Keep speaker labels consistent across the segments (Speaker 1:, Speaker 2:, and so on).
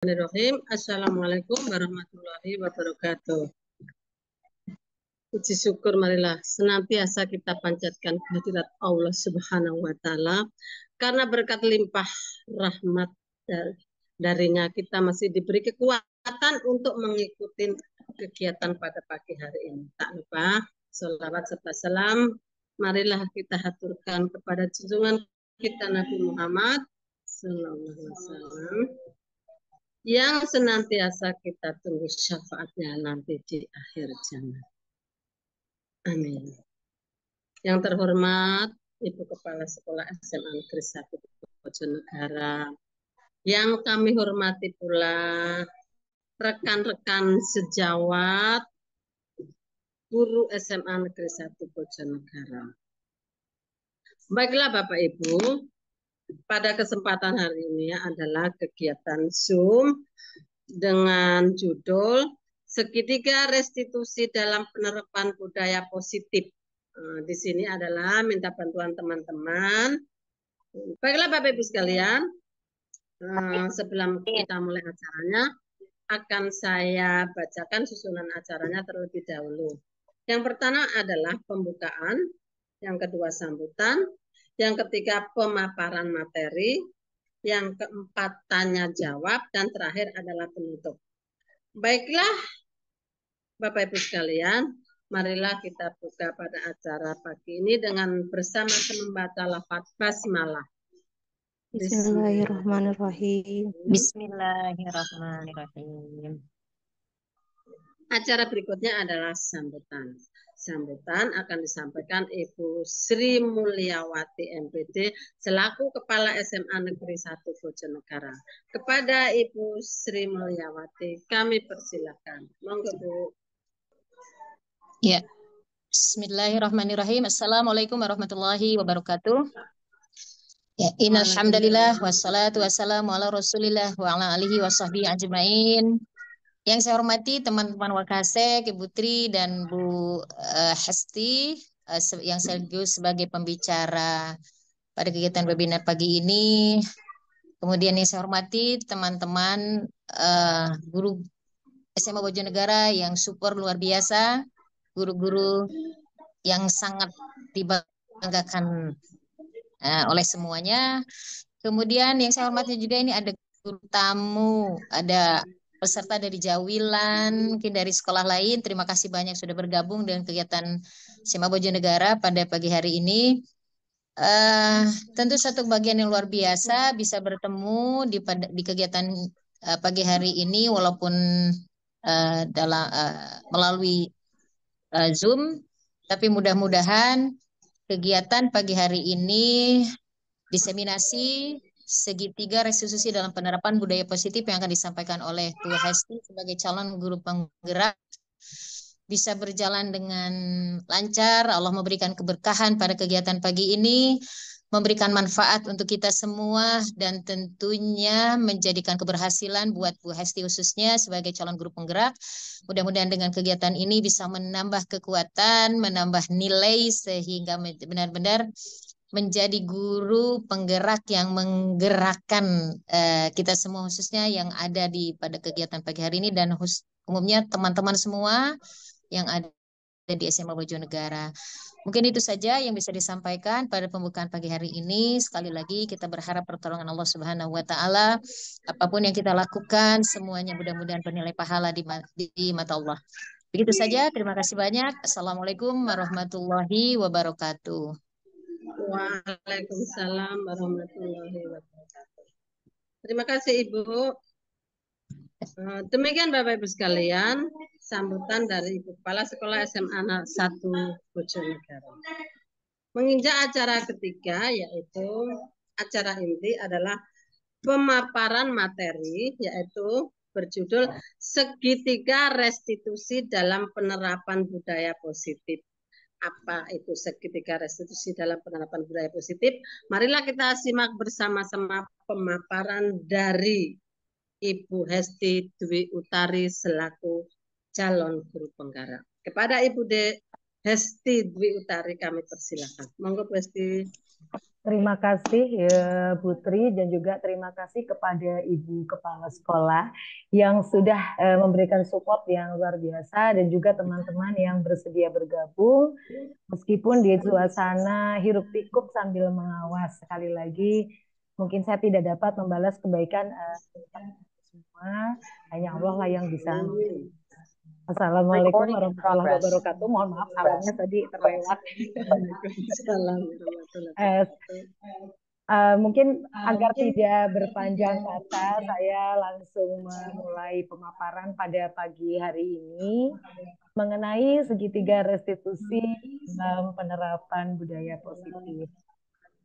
Speaker 1: Bismillahirrahmanirrahim. Assalamualaikum warahmatullahi wabarakatuh. Puji syukur marilah senantiasa kita panjatkan kehadirat Allah Subhanahu wa taala karena berkat limpah rahmat darinya kita masih diberi kekuatan untuk mengikuti kegiatan pada pagi hari ini. Tak lupa sholawat serta salam marilah kita haturkan kepada junjungan kita Nabi Muhammad sallallahu alaihi wasallam yang senantiasa kita tunggu syafaatnya nanti di akhir zaman. Amin. Yang terhormat Ibu Kepala Sekolah SMA Negeri 1 Bojonegara, yang kami hormati pula rekan-rekan sejawat guru SMA Negeri 1 Bojonegara. Baiklah Bapak Ibu, pada kesempatan hari ini adalah kegiatan Zoom dengan judul Segitiga Restitusi dalam Penerapan Budaya Positif. Di sini adalah minta bantuan teman-teman. Baiklah Bapak Ibu sekalian, sebelum kita mulai acaranya, akan saya bacakan susunan acaranya terlebih dahulu. Yang pertama adalah pembukaan, yang kedua sambutan, yang ketiga pemaparan materi, yang keempat tanya jawab, dan terakhir adalah penutup. Baiklah Bapak Ibu sekalian, marilah kita buka pada acara pagi ini dengan bersama-sama membaca lafaz basmalah.
Speaker 2: Bismillahirrahmanirrahim.
Speaker 3: Bismillahirrahmanirrahim.
Speaker 1: Acara berikutnya adalah sambutan. Sambutan akan disampaikan Ibu Sri Mulyawati MPD selaku Kepala SMA Negeri 1 Bojonegara. Kepada Ibu Sri Mulyawati kami persilakan. Monggo Bu.
Speaker 3: Ya. Bismillahirrahmanirrahim. Assalamualaikum warahmatullahi wabarakatuh. Ya, innal hamdalillah wassalatu wassalamu ala Rasulillah wa ala alihi washabbihi ajmain. Yang saya hormati teman-teman Wakasek, Ibu Tri dan Bu Hesti yang sekaligus sebagai pembicara pada kegiatan webinar pagi ini. Kemudian yang saya hormati teman-teman guru SMA Bojonegara yang super luar biasa, guru-guru yang sangat dibanggakan oleh semuanya. Kemudian yang saya hormati juga ini ada guru tamu, ada peserta dari Jawilan, mungkin dari sekolah lain. Terima kasih banyak sudah bergabung dengan kegiatan SMA Bojonegara pada pagi hari ini. Tentu satu bagian yang luar biasa bisa bertemu di kegiatan pagi hari ini, walaupun melalui Zoom, tapi mudah-mudahan kegiatan pagi hari ini diseminasi segitiga restitusi dalam penerapan budaya positif yang akan disampaikan oleh Bu Hesti sebagai calon guru penggerak bisa berjalan dengan lancar. Allah memberikan keberkahan pada kegiatan pagi ini, memberikan manfaat untuk kita semua, dan tentunya menjadikan keberhasilan buat Bu Hesti khususnya sebagai calon guru penggerak. Mudah-mudahan dengan kegiatan ini bisa menambah kekuatan, menambah nilai sehingga benar-benar menjadi guru penggerak yang menggerakkan kita semua, khususnya yang ada pada kegiatan pagi hari ini dan umumnya teman-teman semua yang ada di SMA Bojonegara. Mungkin itu saja yang bisa disampaikan pada pembukaan pagi hari ini. Sekali lagi kita berharap pertolongan Allah Subhanahu wa taala. Apapun yang kita lakukan semuanya mudah-mudahan bernilai pahala di mata Allah. Begitu saja, terima kasih banyak. Assalamualaikum warahmatullahi wabarakatuh.
Speaker 1: Waalaikumsalam warahmatullahi wabarakatuh. Terima kasih Ibu. Demikian Bapak Ibu sekalian, sambutan dari Ibu Kepala Sekolah SMA 1 Bojonegara. Menginjak acara ketiga, yaitu acara inti adalah pemaparan materi, yaitu berjudul Segitiga Restitusi dalam Penerapan Budaya Positif. Apa itu segitiga restitusi dalam penerapan budaya positif? Marilah kita simak bersama-sama pemaparan dari Ibu Hesti Dwi Utari selaku calon guru penggerak. Kepada Ibu Hesti Dwi Utari kami persilakan. Monggo Bu Hesti.
Speaker 2: Terima kasih ya Putri dan juga terima kasih kepada Ibu Kepala Sekolah yang sudah memberikan support yang luar biasa dan juga teman-teman yang bersedia bergabung meskipun di suasana hiruk pikuk sambil mengawas. Sekali lagi mungkin saya tidak dapat membalas kebaikan semua, hanya Allah lah yang bisa. Assalamualaikum warahmatullahi wabarakatuh. Mohon maaf salamnya tadi terlewat.
Speaker 1: Waalaikumsalam warahmatullahi wabarakatuh.
Speaker 2: Mungkin agar tidak berpanjang kata, saya langsung memulai pemaparan pada pagi hari ini mengenai segitiga restitusi dalam penerapan budaya positif.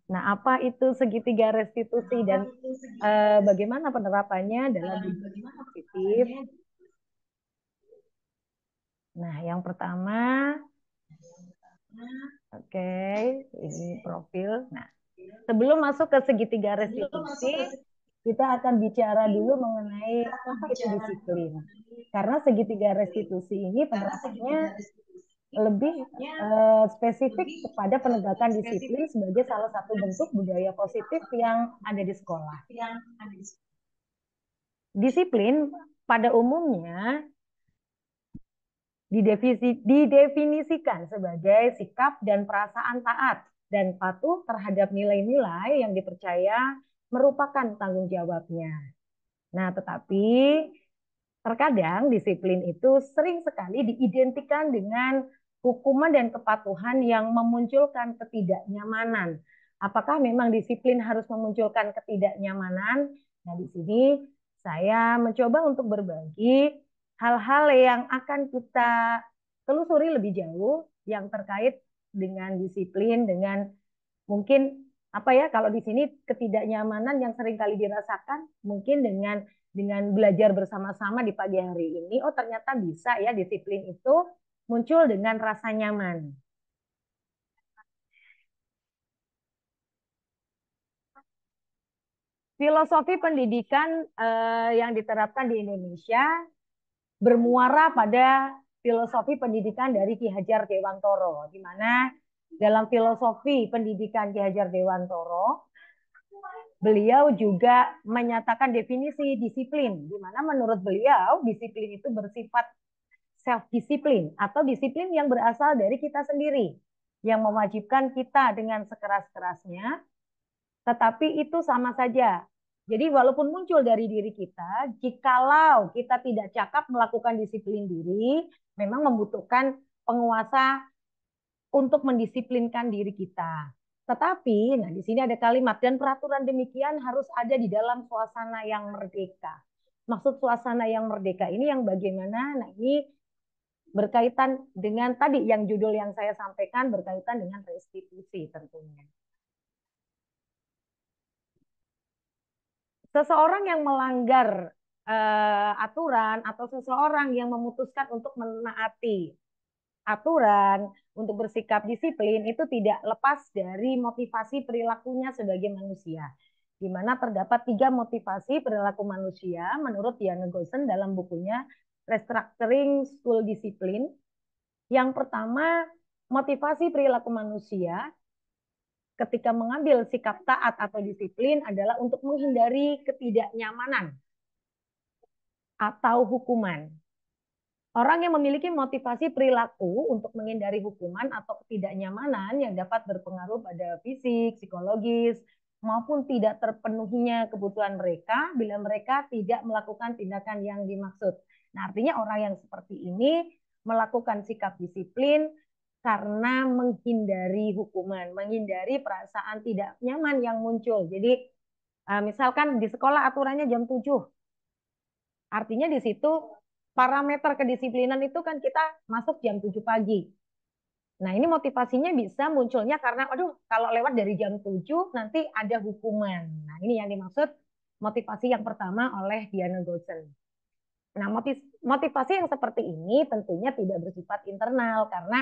Speaker 2: Nah, apa itu segitiga restitusi dan bagaimana penerapannya dalam budaya positif? Nah, yang pertama, oke, ini profil. Nah, sebelum masuk ke segitiga restitusi, kita akan bicara dulu mengenai apa itu disiplin. Karena segitiga restitusi ini penerapannya lebih spesifik kepada penegakan disiplin sebagai salah satu bentuk budaya positif yang ada di sekolah. Disiplin pada umumnya didefinisikan sebagai sikap dan perasaan taat dan patuh terhadap nilai-nilai yang dipercaya merupakan tanggung jawabnya. Nah, tetapi terkadang disiplin itu sering sekali diidentikan dengan hukuman dan kepatuhan yang memunculkan ketidaknyamanan. Apakah memang disiplin harus memunculkan ketidaknyamanan? Nah, di sini saya mencoba untuk berbagi hal-hal yang akan kita telusuri lebih jauh yang terkait dengan disiplin, dengan mungkin apa ya, kalau di sini ketidaknyamanan yang sering kali dirasakan mungkin dengan belajar bersama-sama di pagi hari ini, oh ternyata bisa ya disiplin itu muncul dengan rasa nyaman. Filosofi pendidikan yang diterapkan di Indonesia bermuara pada filosofi pendidikan dari Ki Hajar Dewantoro, di mana dalam filosofi pendidikan Ki Hajar Dewantoro, beliau juga menyatakan definisi disiplin, di mana menurut beliau disiplin itu bersifat self-disiplin atau disiplin yang berasal dari kita sendiri, yang mewajibkan kita dengan sekeras-kerasnya, tetapi itu sama saja. Jadi walaupun muncul dari diri kita, jikalau kita tidak cakap melakukan disiplin diri, memang membutuhkan penguasa untuk mendisiplinkan diri kita. Tetapi, nah di sini ada kalimat, dan peraturan demikian harus ada di dalam suasana yang merdeka. Maksud suasana yang merdeka ini yang bagaimana? Nah ini berkaitan dengan tadi yang judul yang saya sampaikan, berkaitan dengan restitusi tentunya. Seseorang yang melanggar aturan atau seseorang yang memutuskan untuk menaati aturan, untuk bersikap disiplin itu tidak lepas dari motivasi perilakunya sebagai manusia. Di mana terdapat 3 motivasi perilaku manusia menurut Diana Gosen dalam bukunya Restructuring School Discipline. Yang pertama, motivasi perilaku manusia ketika mengambil sikap taat atau disiplin adalah untuk menghindari ketidaknyamanan atau hukuman. Orang yang memiliki motivasi perilaku untuk menghindari hukuman atau ketidaknyamanan yang dapat berpengaruh pada fisik, psikologis, maupun tidak terpenuhinya kebutuhan mereka bila mereka tidak melakukan tindakan yang dimaksud. Nah, artinya orang yang seperti ini melakukan sikap disiplin karena menghindari hukuman, menghindari perasaan tidak nyaman yang muncul. Jadi, misalkan di sekolah aturannya jam 7. Artinya di situ parameter kedisiplinan itu kan kita masuk jam 7 pagi. Nah, ini motivasinya bisa munculnya karena, aduh, kalau lewat dari jam 7 nanti ada hukuman. Nah, ini yang dimaksud motivasi yang pertama oleh Diana Gosen. Nah, motivasi yang seperti ini tentunya tidak bersifat internal karena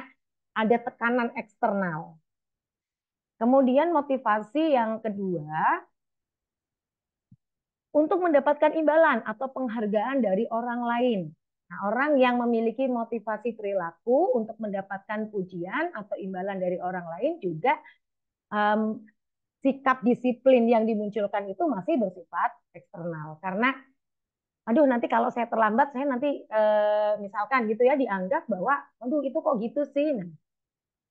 Speaker 2: ada tekanan eksternal. Kemudian motivasi yang kedua, untuk mendapatkan imbalan atau penghargaan dari orang lain. Nah, orang yang memiliki motivasi perilaku untuk mendapatkan pujian atau imbalan dari orang lain juga sikap disiplin yang dimunculkan itu masih bersifat eksternal. Karena aduh nanti kalau saya terlambat saya nanti misalkan gitu ya dianggap bahwa aduh itu kok gitu sih. Nah,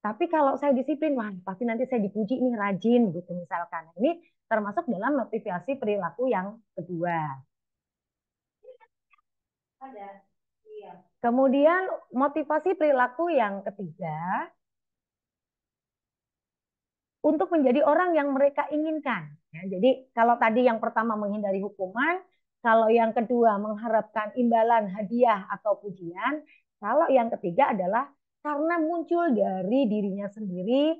Speaker 2: tapi kalau saya disiplin, wah pasti nanti saya dipuji nih rajin gitu misalkan. Ini termasuk dalam motivasi perilaku yang kedua. Kemudian motivasi perilaku yang ketiga, untuk menjadi orang yang mereka inginkan. Ya, jadi kalau tadi yang pertama menghindari hukuman, kalau yang kedua mengharapkan imbalan, hadiah atau pujian, kalau yang ketiga adalah karena muncul dari dirinya sendiri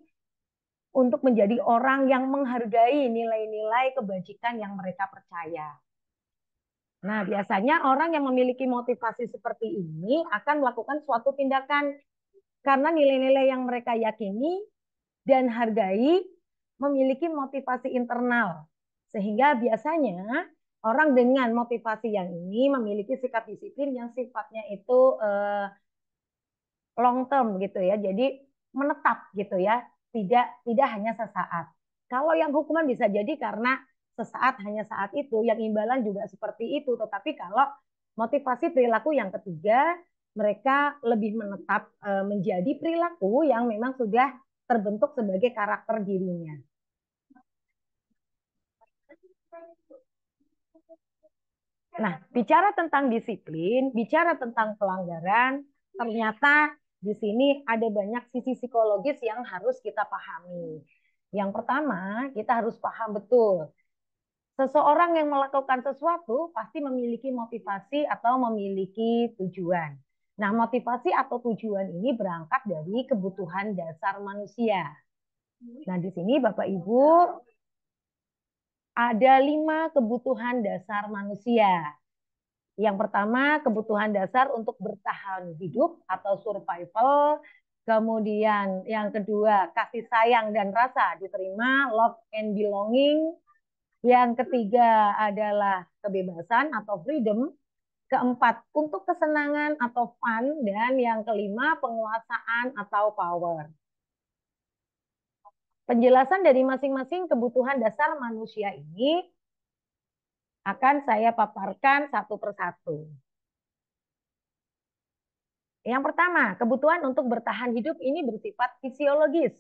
Speaker 2: untuk menjadi orang yang menghargai nilai-nilai kebajikan yang mereka percaya. Nah, biasanya orang yang memiliki motivasi seperti ini akan melakukan suatu tindakan karena nilai-nilai yang mereka yakini dan hargai memiliki motivasi internal. Sehingga biasanya orang dengan motivasi yang ini memiliki sikap disiplin yang sifatnya itu long term gitu ya. Jadi menetap gitu ya. Tidak hanya sesaat. Kalau yang hukuman bisa jadi karena sesaat hanya saat itu, yang imbalan juga seperti itu. Tetapi kalau motivasi perilaku yang ketiga, mereka lebih menetap menjadi perilaku yang memang sudah terbentuk sebagai karakter dirinya. Nah, bicara tentang disiplin, bicara tentang pelanggaran, ternyata di sini ada banyak sisi psikologis yang harus kita pahami. Yang pertama, kita harus paham betul. Seseorang yang melakukan sesuatu pasti memiliki motivasi atau memiliki tujuan. Nah, motivasi atau tujuan ini berangkat dari kebutuhan dasar manusia. Nah, di sini Bapak Ibu ada 5 kebutuhan dasar manusia. Yang pertama, kebutuhan dasar untuk bertahan hidup atau survival. Kemudian yang kedua, kasih sayang dan rasa diterima, love and belonging. Yang ketiga adalah kebebasan atau freedom. Keempat, untuk kesenangan atau fun. Dan yang kelima, penguasaan atau power. Penjelasan dari masing-masing kebutuhan dasar manusia ini akan saya paparkan satu persatu. Yang pertama, kebutuhan untuk bertahan hidup ini bersifat fisiologis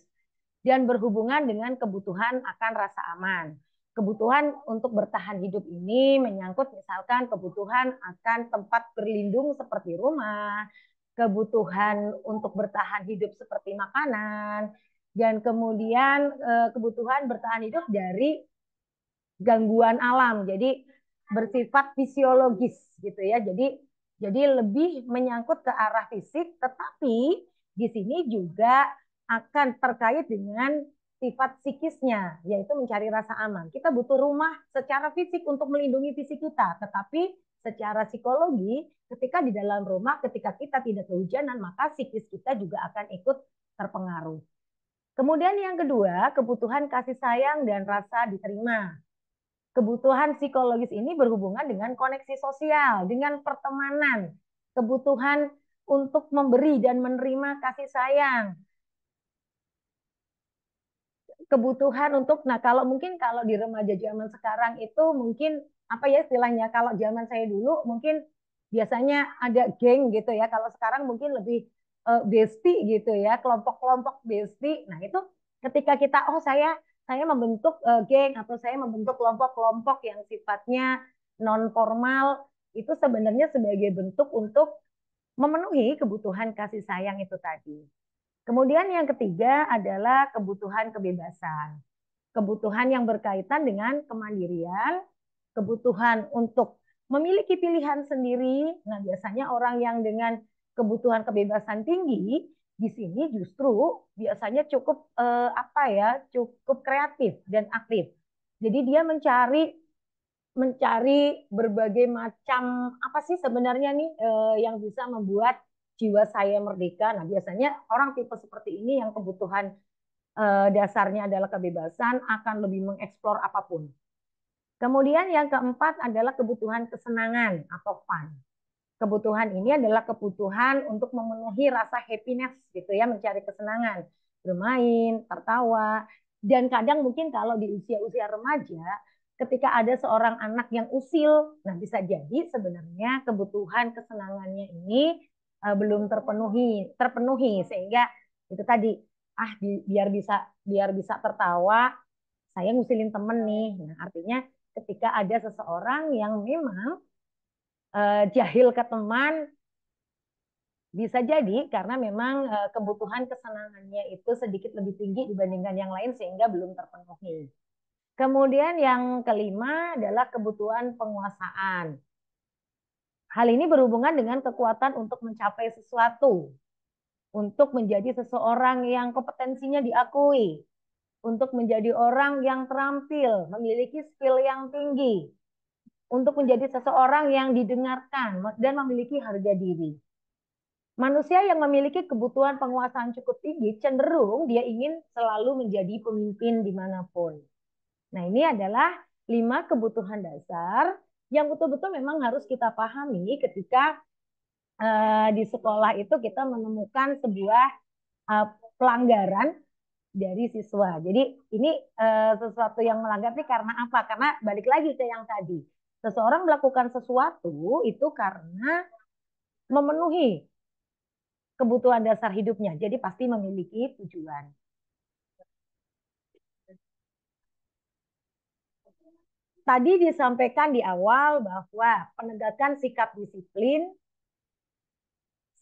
Speaker 2: dan berhubungan dengan kebutuhan akan rasa aman. Kebutuhan untuk bertahan hidup ini menyangkut misalkan kebutuhan akan tempat berlindung seperti rumah, kebutuhan untuk bertahan hidup seperti makanan, dan kemudian kebutuhan bertahan hidup dari gangguan alam. Jadi bersifat fisiologis gitu ya. Jadi lebih menyangkut ke arah fisik, tetapi di sini juga akan terkait dengan sifat psikisnya, yaitu mencari rasa aman. Kita butuh rumah secara fisik untuk melindungi fisik kita, tetapi secara psikologi, ketika di dalam rumah, ketika kita tidak kehujanan, maka psikis kita juga akan ikut terpengaruh. Kemudian yang kedua, kebutuhan kasih sayang dan rasa diterima. Kebutuhan psikologis ini berhubungan dengan koneksi sosial, dengan pertemanan, kebutuhan untuk memberi dan menerima kasih sayang, kebutuhan untuk, nah kalau mungkin kalau di remaja zaman sekarang itu mungkin apa ya istilahnya, kalau zaman saya dulu mungkin biasanya ada geng gitu ya, kalau sekarang mungkin lebih bestie gitu ya, kelompok-kelompok bestie. Nah itu ketika kita saya membentuk geng atau saya membentuk kelompok-kelompok yang sifatnya non formal, itu sebenarnya sebagai bentuk untuk memenuhi kebutuhan kasih sayang itu tadi. Kemudian yang ketiga adalah kebutuhan kebebasan. Kebutuhan yang berkaitan dengan kemandirian, kebutuhan untuk memiliki pilihan sendiri. Nah, biasanya orang yang dengan kebutuhan kebebasan tinggi di sini justru biasanya cukup cukup kreatif dan aktif. Jadi dia mencari berbagai macam apa sih sebenarnya nih yang bisa membuat jiwa saya merdeka. Nah, biasanya orang tipe seperti ini yang kebutuhan dasarnya adalah kebebasan akan lebih mengeksplor apapun. Kemudian yang keempat adalah kebutuhan kesenangan atau fun. Kebutuhan ini adalah kebutuhan untuk memenuhi rasa happiness gitu ya, mencari kesenangan, bermain, tertawa. Dan kadang mungkin kalau di usia-usia remaja, ketika ada seorang anak yang usil, nah bisa jadi sebenarnya kebutuhan kesenangannya ini belum terpenuhi sehingga itu tadi biar bisa tertawa, saya ngusilin temen nih. Nah, artinya ketika ada seseorang yang memang jahil ke teman, bisa jadi karena memang kebutuhan kesenangannya itu sedikit lebih tinggi dibandingkan yang lain sehingga belum terpenuhi. Kemudian yang kelima adalah kebutuhan penguasaan. Hal ini berhubungan dengan kekuatan untuk mencapai sesuatu, untuk menjadi seseorang yang kompetensinya diakui, untuk menjadi orang yang terampil, memiliki skill yang tinggi, untuk menjadi seseorang yang didengarkan dan memiliki harga diri. Manusia yang memiliki kebutuhan penguasaan cukup tinggi cenderung dia ingin selalu menjadi pemimpin dimanapun. Nah, ini adalah 5 kebutuhan dasar yang betul-betul memang harus kita pahami ketika di sekolah itu kita menemukan sebuah pelanggaran dari siswa. Jadi ini sesuatu yang melanggar ini karena apa? Karena balik lagi ke yang tadi. Seseorang melakukan sesuatu itu karena memenuhi kebutuhan dasar hidupnya. Jadi pasti memiliki tujuan. Tadi disampaikan di awal bahwa penegakan sikap disiplin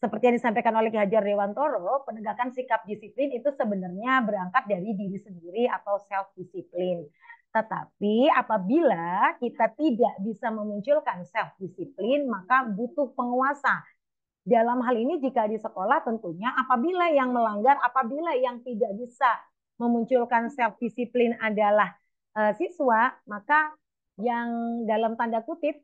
Speaker 2: seperti yang disampaikan oleh Ki Hajar Dewantoro, penegakan sikap disiplin itu sebenarnya berangkat dari diri sendiri atau self disiplin. Tetapi apabila kita tidak bisa memunculkan self disiplin, maka butuh penguasa. Dalam hal ini jika di sekolah tentunya apabila yang melanggar, apabila yang tidak bisa memunculkan self disiplin adalah siswa, maka yang dalam tanda kutip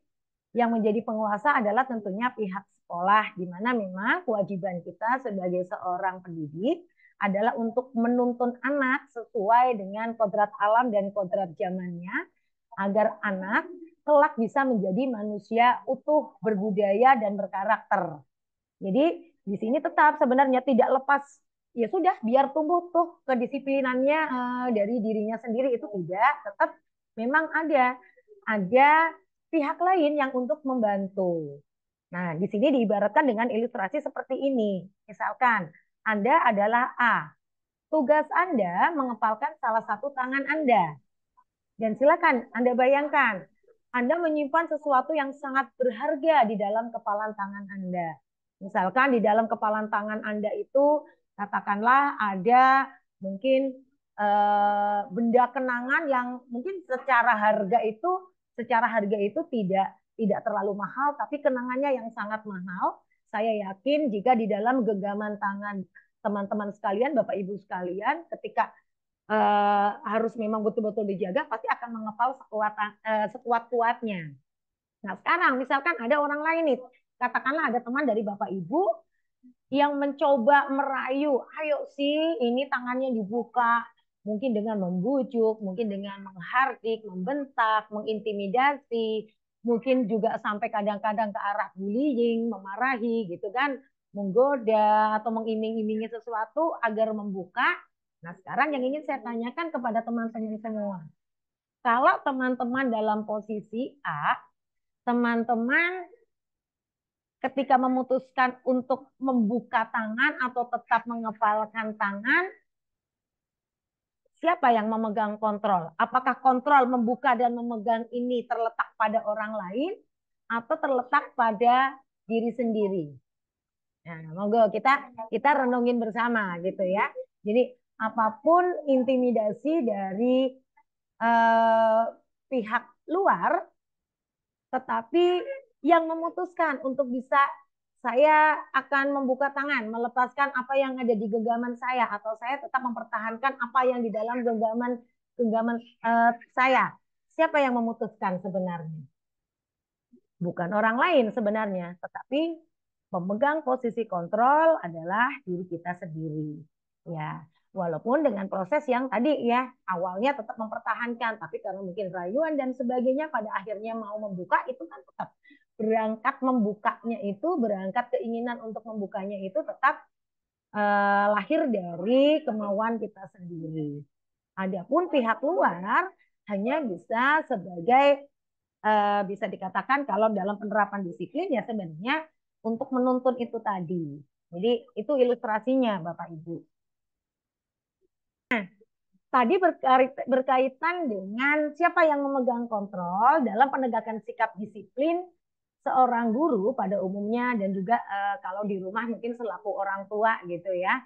Speaker 2: yang menjadi penguasa adalah tentunya pihak sekolah, di mana memang kewajiban kita sebagai seorang pendidik adalah untuk menuntun anak sesuai dengan kodrat alam dan kodrat zamannya, agar anak kelak bisa menjadi manusia utuh, berbudaya, dan berkarakter. Jadi di sini tetap sebenarnya tidak lepas, ya sudah biar tumbuh tuh kedisiplinannya dari dirinya sendiri, itu tidak, tetap memang ada pihak lain yang untuk membantu. Nah, di sini diibaratkan dengan ilustrasi seperti ini. Misalkan Anda adalah A. Tugas Anda mengepalkan salah satu tangan Anda. Dan silakan Anda bayangkan, Anda menyimpan sesuatu yang sangat berharga di dalam kepalan tangan Anda. Misalkan di dalam kepalan tangan Anda itu katakanlah ada mungkin benda kenangan yang mungkin secara harga itu tidak terlalu mahal, tapi kenangannya yang sangat mahal. Saya yakin jika di dalam genggaman tangan teman-teman sekalian, Bapak Ibu sekalian, ketika harus memang betul-betul dijaga, pasti akan mengepal sekuat-kuatnya. Nah, sekarang misalkan ada orang lain nih, katakanlah ada teman dari Bapak Ibu yang mencoba merayu, ayo sih ini tangannya dibuka, mungkin dengan membujuk, mungkin dengan menghardik, membentak, mengintimidasi, mungkin juga sampai kadang-kadang ke arah bullying, memarahi gitu kan, menggoda atau mengiming-imingi sesuatu agar membuka. Nah, sekarang yang ingin saya tanyakan kepada teman-teman semua, kalau teman-teman dalam posisi A, teman-teman ketika memutuskan untuk membuka tangan atau tetap mengepalkan tangan, siapa yang memegang kontrol? Apakah kontrol membuka dan memegang ini terletak pada orang lain atau terletak pada diri sendiri? Nah, monggo kita renungin bersama gitu ya. Jadi apapun intimidasi dari pihak luar, tetapi yang memutuskan untuk bisa saya akan membuka tangan, melepaskan apa yang ada di genggaman saya, atau saya tetap mempertahankan apa yang di dalam genggaman saya. Siapa yang memutuskan sebenarnya? Bukan orang lain sebenarnya, tetapi pemegang posisi kontrol adalah diri kita sendiri. Ya, walaupun dengan proses yang tadi ya awalnya tetap mempertahankan, tapi karena mungkin rayuan dan sebagainya pada akhirnya mau membuka, itu kan tetap berangkat membukanya itu, berangkat keinginan untuk membukanya itu tetap lahir dari kemauan kita sendiri. Adapun pihak luar hanya bisa sebagai bisa dikatakan kalau dalam penerapan disiplin ya sebenarnya untuk menuntun itu tadi. Jadi itu ilustrasinya Bapak Ibu. Nah, tadi berkaitan dengan siapa yang memegang kontrol dalam penegakan sikap disiplin seorang guru pada umumnya dan juga kalau di rumah mungkin selaku orang tua gitu ya.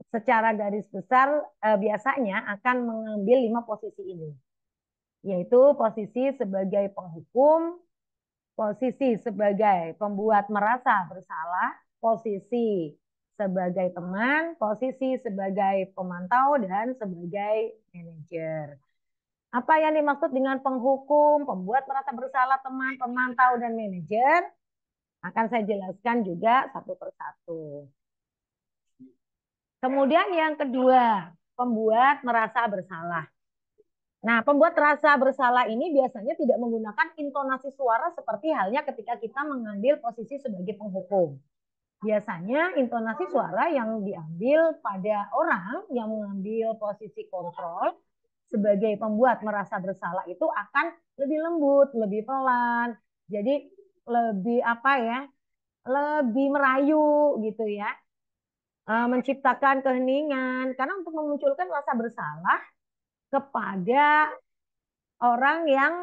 Speaker 2: Secara garis besar biasanya akan mengambil 5 posisi ini, yaitu posisi sebagai penghukum, posisi sebagai pembuat merasa bersalah, posisi sebagai teman, posisi sebagai pemantau, dan sebagai manajer. Apa yang dimaksud dengan penghukum, pembuat merasa bersalah, teman, pemantau, dan manajer? Akan saya jelaskan juga satu persatu. Kemudian yang kedua, pembuat merasa bersalah. Nah, pembuat rasa bersalah ini biasanya tidak menggunakan intonasi suara seperti halnya ketika kita mengambil posisi sebagai penghukum. Biasanya intonasi suara yang diambil pada orang yang mengambil posisi kontrol sebagai pembuat merasa bersalah itu akan lebih lembut, lebih pelan. Jadi lebih apa ya? Lebih merayu gitu ya. Menciptakan keheningan karena untuk memunculkan rasa bersalah kepada orang yang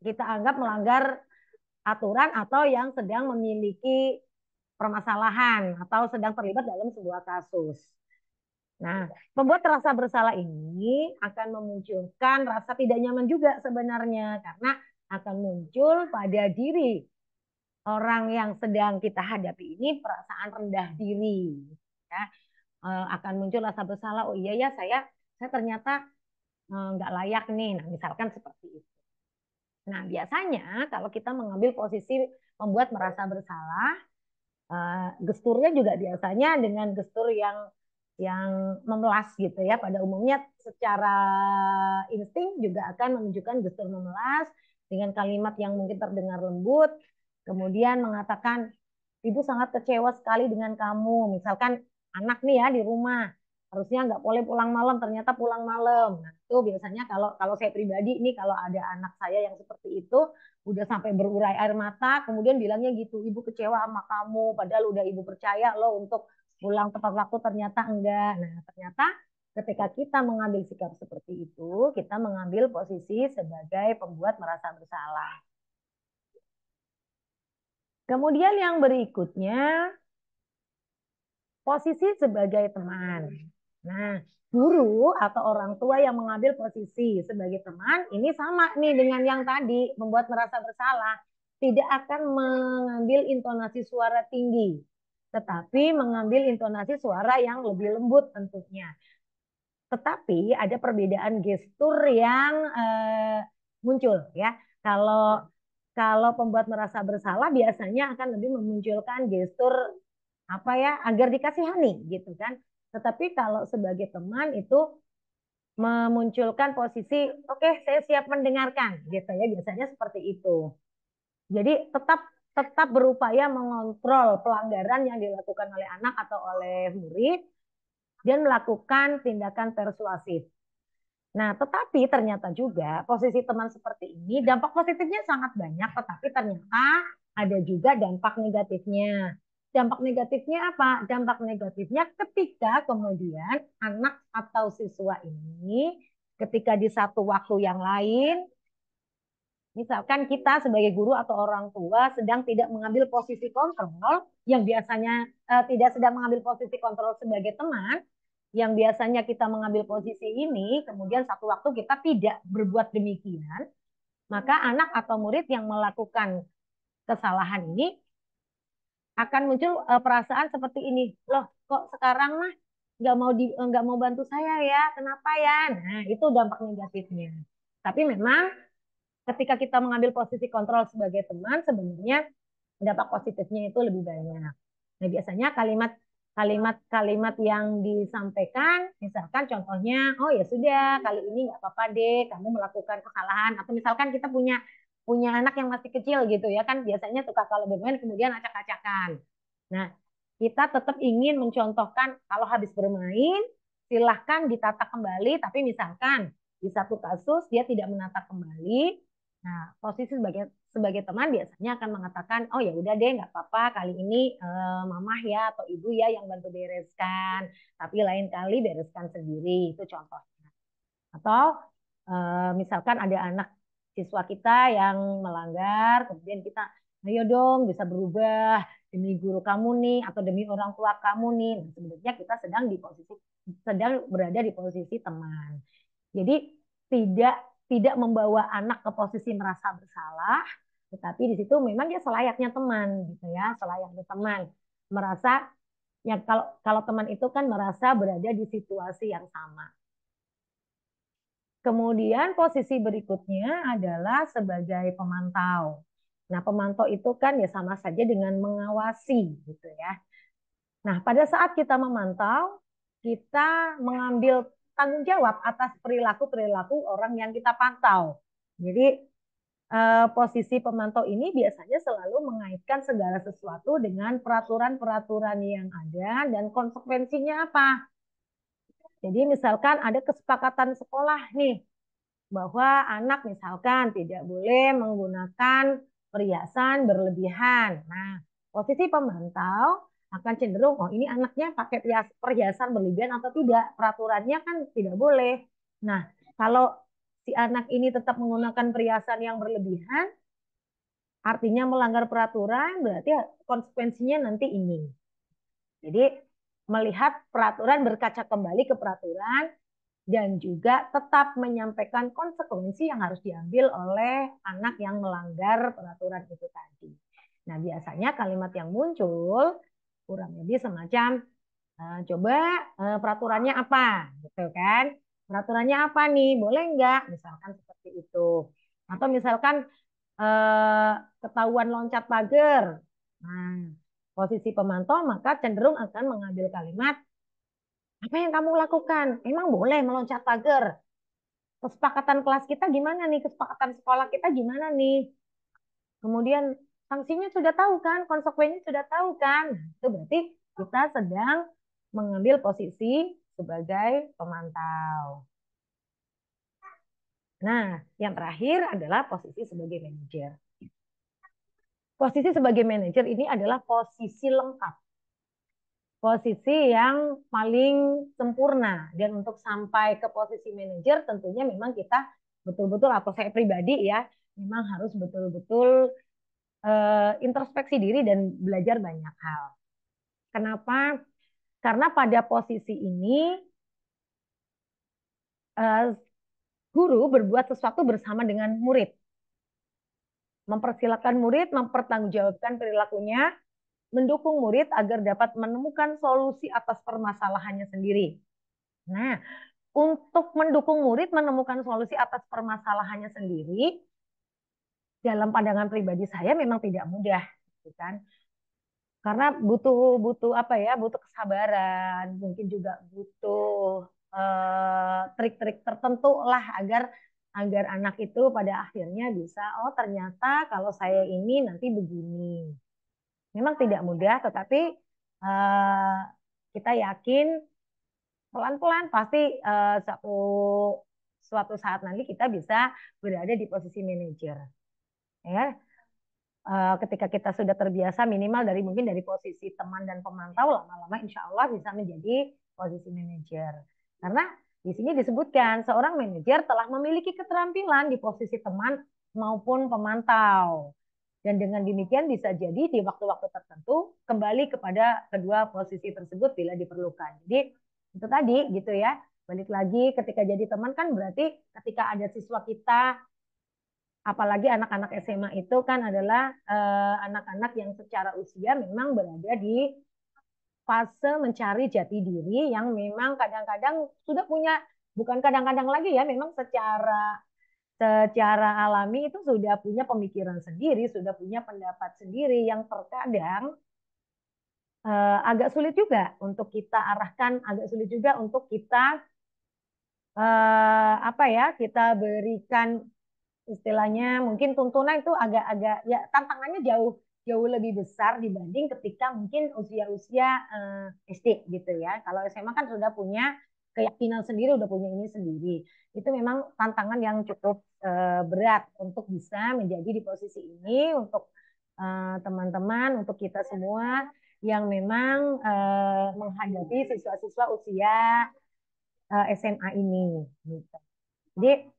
Speaker 2: kita anggap melanggar aturan atau yang sedang memiliki permasalahan atau sedang terlibat dalam sebuah kasus. Nah, pembuat rasa bersalah ini akan memunculkan rasa tidak nyaman juga sebenarnya karena akan muncul pada diri orang yang sedang kita hadapi ini perasaan rendah diri. Ya. Akan muncul rasa bersalah, oh iya ya saya ternyata nggak layak nih. Nah, misalkan seperti itu. Nah, biasanya kalau kita mengambil posisi membuat merasa bersalah, gesturnya juga biasanya dengan gestur yang memelas gitu ya. Pada umumnya secara insting juga akan menunjukkan gestur memelas dengan kalimat yang mungkin terdengar lembut, kemudian mengatakan, ibu sangat kecewa sekali dengan kamu. Misalkan anak nih ya di rumah, harusnya nggak boleh pulang malam, ternyata pulang malam. Nah, itu biasanya kalau saya pribadi ini kalau ada anak saya yang seperti itu udah sampai berurai air mata, kemudian bilangnya gitu, ibu kecewa sama kamu, padahal udah ibu percaya loh untuk pulang tepat waktu, ternyata enggak. Nah, ternyata ketika kita mengambil sikap seperti itu, kita mengambil posisi sebagai pembuat merasa bersalah. Kemudian yang berikutnya, posisi sebagai teman. Nah, guru atau orang tua yang mengambil posisi sebagai teman, ini sama nih dengan yang tadi, membuat merasa bersalah. Tidak akan mengambil intonasi suara tinggi, tetapi mengambil intonasi suara yang lebih lembut tentunya. Tetapi ada perbedaan gestur yang muncul ya. Kalau pembuat merasa bersalah biasanya akan lebih memunculkan gestur apa ya agar dikasihani gitu kan. Tetapi kalau sebagai teman itu memunculkan posisi oke, saya siap mendengarkan gitu ya, biasanya seperti itu. Jadi tetap berupaya mengontrol pelanggaran yang dilakukan oleh anak atau oleh murid dan melakukan tindakan persuasif. Nah, tetapi ternyata juga posisi teman seperti ini dampak positifnya sangat banyak, tetapi ternyata ada juga dampak negatifnya. Dampak negatifnya apa? Dampak negatifnya ketika kemudian anak atau siswa ini ketika di satu waktu yang lain, misalkan kita sebagai guru atau orang tua sedang tidak mengambil posisi kontrol, yang biasanya tidak sedang mengambil posisi kontrol sebagai teman, yang biasanya kita mengambil posisi ini, kemudian satu waktu kita tidak berbuat demikian, maka anak atau murid yang melakukan kesalahan ini akan muncul perasaan seperti ini, loh kok sekarang mah nggak mau bantu saya ya, kenapa ya? Nah itu dampak negatifnya. Tapi memang ketika kita mengambil posisi kontrol sebagai teman, sebenarnya dampak positifnya itu lebih banyak. Nah biasanya kalimat yang disampaikan, misalkan contohnya, oh ya sudah kali ini nggak apa-apa deh, kamu melakukan kesalahan, atau misalkan kita punya anak yang masih kecil gitu ya kan, biasanya suka kalau bermain kemudian acak-acakan. Nah kita tetap ingin mencontohkan kalau habis bermain silahkan ditata kembali, tapi misalkan di satu kasus dia tidak menata kembali, nah posisi sebagai teman biasanya akan mengatakan, oh ya udah deh nggak apa-apa, kali ini mamah ya atau ibu ya yang bantu bereskan, tapi lain kali bereskan sendiri, itu contohnya. Atau misalkan ada anak siswa kita yang melanggar, kemudian kita, ayo dong bisa berubah demi guru kamu nih atau demi orang tua kamu nih. Nah, sebenarnya kita sedang berada di posisi teman. Jadi tidak membawa anak ke posisi merasa bersalah, tetapi di situ memang dia selayaknya teman gitu ya, selayaknya teman merasa ya kalau teman itu kan merasa berada di situasi yang sama. Kemudian posisi berikutnya adalah sebagai pemantau. Nah, pemantau itu kan ya sama saja dengan mengawasi gitu ya. Nah, pada saat kita memantau, kita mengambil tanggung jawab atas perilaku-perilaku orang yang kita pantau. Jadi posisi pemantau ini biasanya selalu mengaitkan segala sesuatu dengan peraturan-peraturan yang ada dan konsekuensinya apa. Jadi misalkan ada kesepakatan sekolah nih, bahwa anak misalkan tidak boleh menggunakan perhiasan berlebihan. Nah, posisi pemantau akan cenderung, oh ini anaknya pakai perhiasan berlebihan atau tidak. Peraturannya kan tidak boleh. Nah, kalau si anak ini tetap menggunakan perhiasan yang berlebihan, artinya melanggar peraturan, berarti konsekuensinya nanti ini. Jadi, melihat peraturan, berkaca kembali ke peraturan, dan juga tetap menyampaikan konsekuensi yang harus diambil oleh anak yang melanggar peraturan itu tadi. Nah, biasanya kalimat yang muncul kurang lebih semacam coba peraturannya apa, gitu kan? Peraturannya apa nih? Boleh nggak? Misalkan seperti itu. Atau misalkan ketahuan loncat pagar. Nah, posisi pemantau maka cenderung akan mengambil kalimat apa yang kamu lakukan? Emang boleh meloncat pagar? Kesepakatan kelas kita gimana nih? Kesepakatan sekolah kita gimana nih? Kemudian sanksinya sudah tahu kan? Konsekuensinya sudah tahu kan? Itu berarti kita sedang mengambil posisi sebagai pemantau. Nah, yang terakhir adalah posisi sebagai manajer. Posisi sebagai manajer ini adalah posisi lengkap. Posisi yang paling sempurna, dan untuk sampai ke posisi manajer tentunya memang kita betul-betul, atau saya pribadi ya, memang harus betul-betul introspeksi diri dan belajar banyak hal. Kenapa? Karena pada posisi ini guru berbuat sesuatu bersama dengan murid, mempersilakan murid mempertanggungjawabkan perilakunya, mendukung murid agar dapat menemukan solusi atas permasalahannya sendiri. Nah, untuk mendukung murid menemukan solusi atas permasalahannya sendiri, dalam pandangan pribadi saya memang tidak mudah, gitu kan? Karena butuh apa ya? Butuh kesabaran, mungkin juga butuh trik-trik tertentu lah agar anak itu pada akhirnya bisa, oh ternyata kalau saya ini nanti begini. Memang tidak mudah, tetapi kita yakin pelan-pelan pasti suatu saat nanti kita bisa berada di posisi manajer. Ya, ketika kita sudah terbiasa minimal mungkin dari posisi teman dan pemantau, lama-lama insya Allah bisa menjadi posisi manajer. Karena di sini disebutkan seorang manajer telah memiliki keterampilan di posisi teman maupun pemantau. Dan dengan demikian bisa jadi di waktu-waktu tertentu kembali kepada kedua posisi tersebut bila diperlukan. Jadi itu tadi gitu ya. Balik lagi ketika jadi teman kan berarti ketika ada siswa kita, apalagi anak-anak SMA itu kan adalah anak-anak yang secara usia memang berada di fase mencari jati diri yang memang kadang-kadang sudah punya, bukan kadang-kadang lagi ya, memang secara alami itu sudah punya pemikiran sendiri, sudah punya pendapat sendiri yang terkadang agak sulit juga untuk kita arahkan, agak sulit juga untuk kita apa ya, kita berikan istilahnya mungkin tuntunan itu agak-agak ya tantangannya jauh lebih besar dibanding ketika mungkin usia-usia SD gitu ya. Kalau SMA kan sudah punya keyakinan sendiri, udah punya ini sendiri. Itu memang tantangan yang cukup berat untuk bisa menjadi di posisi ini untuk teman-teman, untuk kita semua yang memang menghadapi siswa-siswa usia SMA ini. Gitu. Jadi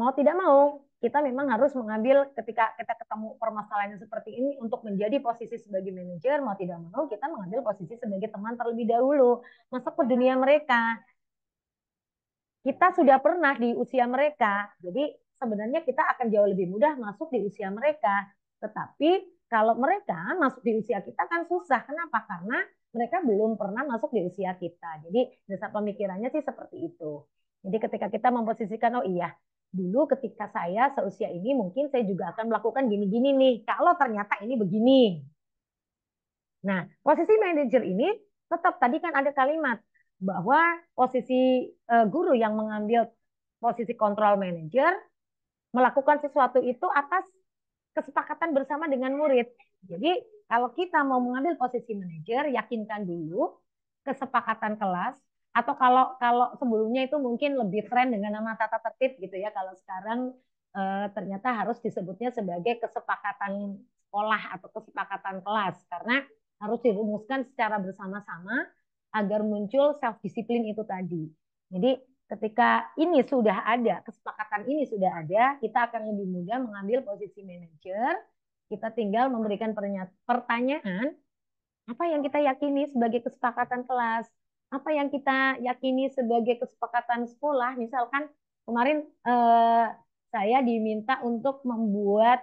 Speaker 2: mau tidak mau kita memang harus mengambil ketika kita ketemu permasalahan seperti ini untuk menjadi posisi sebagai manajer, mau tidak mau kita mengambil posisi sebagai teman terlebih dahulu, masuk ke dunia mereka. Kita sudah pernah di usia mereka, jadi sebenarnya kita akan jauh lebih mudah masuk di usia mereka. Tetapi kalau mereka masuk di usia kita kan susah. Kenapa? Karena mereka belum pernah masuk di usia kita. Jadi dasar pemikirannya sih seperti itu. Jadi ketika kita memposisikan, oh iya, dulu ketika saya seusia ini mungkin saya juga akan melakukan gini-gini nih. Kalau ternyata ini begini. Nah, posisi manajer ini tetap tadi kan ada kalimat bahwa posisi guru yang mengambil posisi kontrol manajer melakukan sesuatu itu atas kesepakatan bersama dengan murid. Jadi kalau kita mau mengambil posisi manajer, yakinkan dulu kesepakatan kelas, atau kalau sebelumnya itu mungkin lebih keren dengan nama tata tertib gitu ya. Kalau sekarang ternyata harus disebutnya sebagai kesepakatan sekolah atau kesepakatan kelas, karena harus dirumuskan secara bersama-sama agar muncul self disiplin itu tadi. Jadi ketika ini sudah ada, kesepakatan ini sudah ada, kita akan lebih mudah mengambil posisi manajer. Kita tinggal memberikan pertanyaan, apa yang kita yakini sebagai kesepakatan kelas, apa yang kita yakini sebagai kesepakatan sekolah. Misalkan kemarin saya diminta untuk membuat